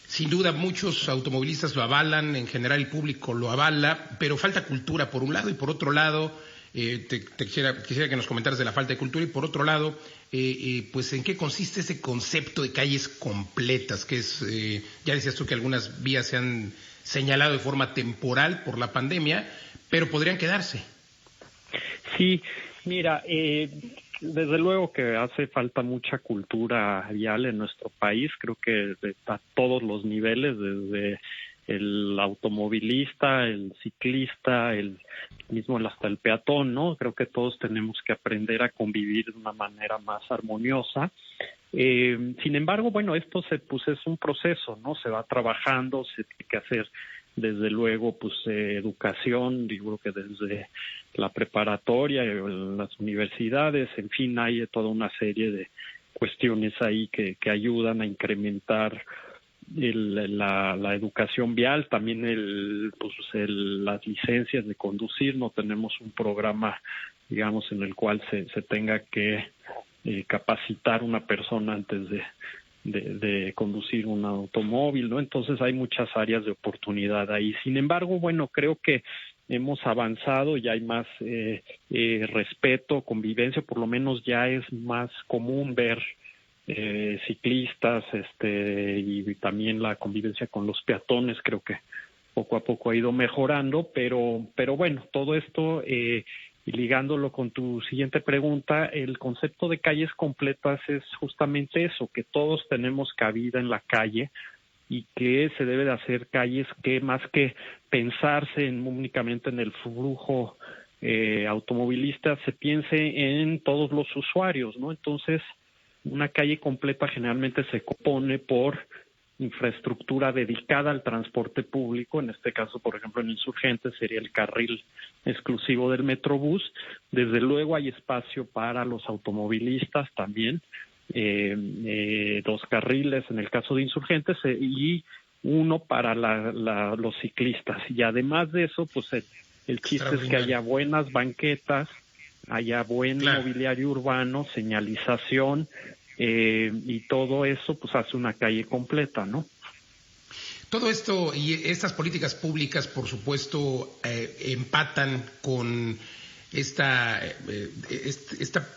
Sin duda, muchos automovilistas lo avalan, en general el público lo avala, pero falta cultura por un lado, y por otro lado, quisiera que nos comentaras de la falta de cultura, y por otro lado, pues en qué consiste ese concepto de calles completas, que es, ya decías tú que algunas vías se han señalado de forma temporal por la pandemia, pero podrían quedarse. Sí, mira, desde luego que hace falta mucha cultura vial en nuestro país, creo que a todos los niveles, desde el automovilista, el ciclista, hasta el peatón, ¿no? Creo que todos tenemos que aprender a convivir de una manera más armoniosa. Sin embargo, bueno, esto es un proceso, ¿no? Se va trabajando, se tiene que hacer desde luego, pues educación, digo que desde la preparatoria, las universidades, en fin, hay toda una serie de cuestiones ahí que ayudan a incrementar la educación vial, también las licencias de conducir. No tenemos un programa, digamos, en el cual se tenga que capacitar una persona antes de conducir un automóvil, ¿no? Entonces hay muchas áreas de oportunidad ahí. Sin embargo, bueno, creo que hemos avanzado, ya hay más respeto, convivencia, por lo menos ya es más común ver ciclistas, y también la convivencia con los peatones, creo que poco a poco ha ido mejorando, pero bueno, todo esto, y ligándolo con tu siguiente pregunta, el concepto de calles completas es justamente eso, que todos tenemos cabida en la calle, y que se debe de hacer calles que, más que pensarse únicamente en el flujo automovilista, se piense en todos los usuarios, ¿no? Entonces, una calle completa generalmente se compone por infraestructura dedicada al transporte público, en este caso, por ejemplo, en Insurgentes sería el carril exclusivo del Metrobús. Desde luego hay espacio para los automovilistas también, 2 carriles en el caso de Insurgentes, y uno para los ciclistas. Y además de eso, pues el chiste es que haya buenas banquetas, haya buen mobiliario urbano, señalización, y todo eso pues hace una calle completa, ¿no? Todo esto y estas políticas públicas, por supuesto, empatan con esta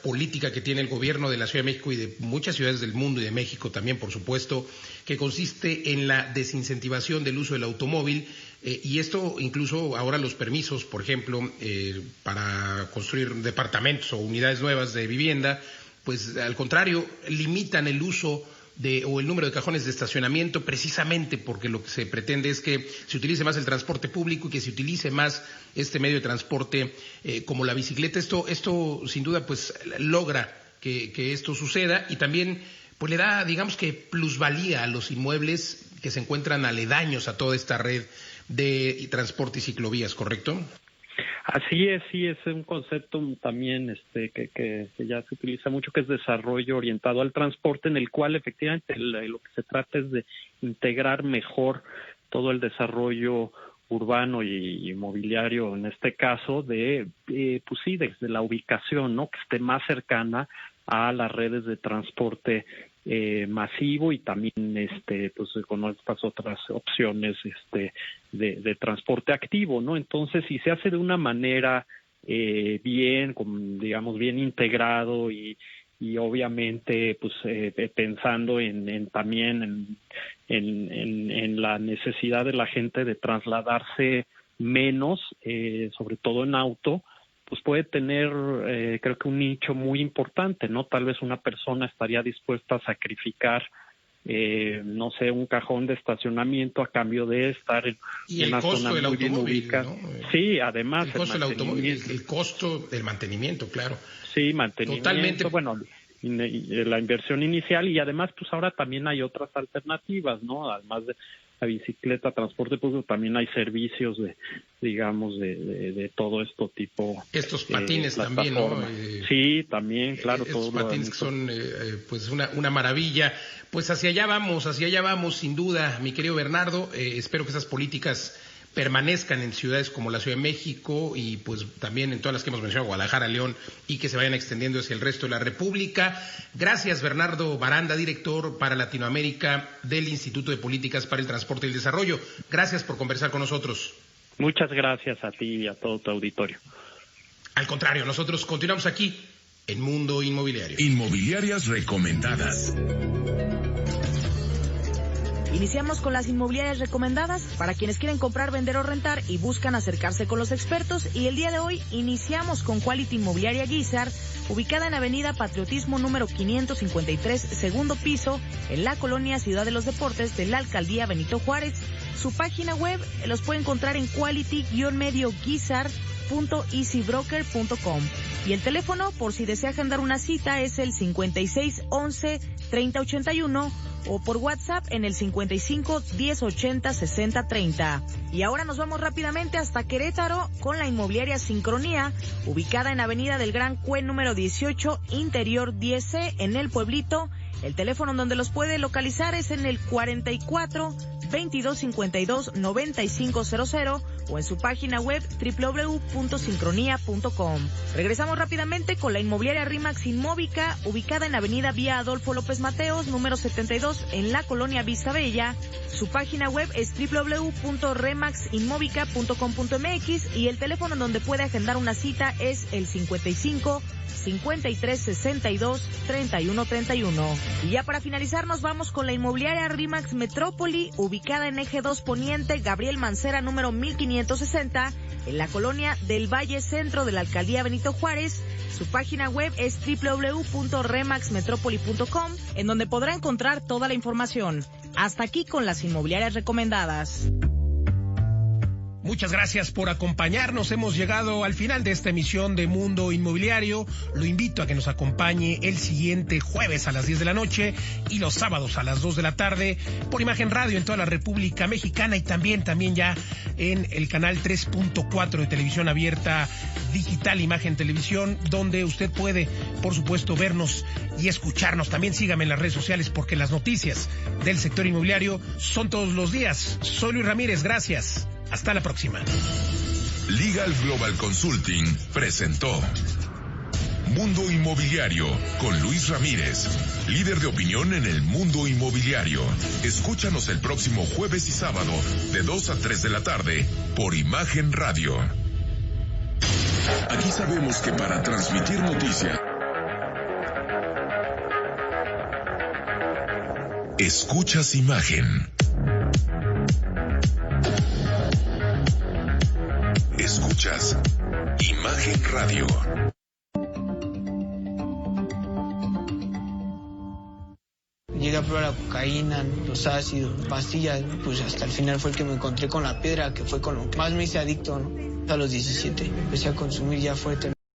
política que tiene el gobierno de la Ciudad de México y de muchas ciudades del mundo y de México también, por supuesto, que consiste en la desincentivación del uso del automóvil. Y esto incluso ahora los permisos, por ejemplo, para construir departamentos o unidades nuevas de vivienda, pues al contrario, limitan el uso o el número de cajones de estacionamiento, precisamente porque lo que se pretende es que se utilice más el transporte público y que se utilice más este medio de transporte como la bicicleta. Esto sin duda pues logra que esto suceda y también pues le da, digamos que plusvalía a los inmuebles que se encuentran aledaños a toda esta red de transporte y ciclovías, ¿correcto? Así es, sí, es un concepto también que ya se utiliza mucho, que es desarrollo orientado al transporte, en el cual efectivamente lo que se trata es de integrar mejor todo el desarrollo urbano y inmobiliario, en este caso, desde la ubicación, ¿no? Que esté más cercana a las redes de transporte masivo y también con estas otras opciones de transporte activo, ¿no? Entonces, si se hace de una manera bien integrado y obviamente pues pensando también en la necesidad de la gente de trasladarse menos, sobre todo en auto, pues puede tener, creo que un nicho muy importante, ¿no? Tal vez una persona estaría dispuesta a sacrificar, un cajón de estacionamiento a cambio de estar en una zona muy bien ubicada. ¿No? Sí, además. El costo del automóvil, el costo del mantenimiento, claro. Sí, mantenimiento. Totalmente. Bueno, la inversión inicial y además, pues ahora también hay otras alternativas, ¿no? Además de la bicicleta, transporte público, también hay servicios de todo esto tipo. Estos patines también, ¿no? Sí, también, claro. Estos patines que son pues una maravilla. Pues hacia allá vamos, sin duda, mi querido Bernardo. Espero que esas políticas permanezcan en ciudades como la Ciudad de México y pues también en todas las que hemos mencionado, Guadalajara, León, y que se vayan extendiendo hacia el resto de la República. Gracias, Bernardo Baranda, director para Latinoamérica del Instituto de Políticas para el Transporte y el Desarrollo. Gracias por conversar con nosotros. Muchas gracias a ti y a todo tu auditorio. Al contrario, nosotros continuamos aquí en Mundo Inmobiliario. Inmobiliarias recomendadas. Iniciamos con las inmobiliarias recomendadas para quienes quieren comprar, vender o rentar y buscan acercarse con los expertos. Y el día de hoy iniciamos con Quality Inmobiliaria Guízar, ubicada en Avenida Patriotismo número 553, segundo piso, en la colonia Ciudad de los Deportes de la Alcaldía Benito Juárez. Su página web los puede encontrar en quality-guizar.easybroker.com. Y el teléfono, por si desea agendar una cita, es el 5611-3081 o por WhatsApp en el 55 1080 60 30. Y ahora nos vamos rápidamente hasta Querétaro con la inmobiliaria Sincronía, ubicada en Avenida del Gran Cue número 18, interior 10C, en el Pueblito. El teléfono donde los puede localizar es en el 44 2252 9500 o en su página web www.sincronía.com. Regresamos rápidamente con la inmobiliaria RE/MAX Inmóvica, ubicada en Avenida Vía Adolfo López Mateos, número 72, en la colonia Vista Bella. Su página web es www.remaxinmovica.com.mx y el teléfono donde puede agendar una cita es el 55 53 62 31 31. Y ya para finalizar nos vamos con la inmobiliaria RE/MAX Metrópoli, ubicada en Eje 2 Poniente, Gabriel Mancera número 1560, en la colonia del Valle Centro de la Alcaldía Benito Juárez. Su página web es www.remaxmetropoli.com, en donde podrá encontrar toda la información. Hasta aquí con las inmobiliarias recomendadas. Muchas gracias por acompañarnos. Hemos llegado al final de esta emisión de Mundo Inmobiliario. Lo invito a que nos acompañe el siguiente jueves a las 10 de la noche y los sábados a las 2 de la tarde por Imagen Radio en toda la República Mexicana y también ya en el canal 3.4 de televisión abierta digital Imagen Televisión, donde usted puede, por supuesto, vernos y escucharnos. También sígame en las redes sociales porque las noticias del sector inmobiliario son todos los días. Soy Luis Ramírez, gracias. Hasta la próxima. Legal Global Consulting presentó Mundo Inmobiliario con Luis Ramírez, líder de opinión en el mundo inmobiliario. Escúchanos el próximo jueves y sábado de 2 a 3 de la tarde por Imagen Radio. Aquí sabemos que para transmitir noticias, escuchas Imagen. Escuchas Imagen Radio. Llegué a probar la cocaína, los ácidos, pastillas, pues hasta el final fue el que me encontré con la piedra, que fue con lo que más me hice adicto, ¿no? A los 17 empecé a consumir ya fuerte.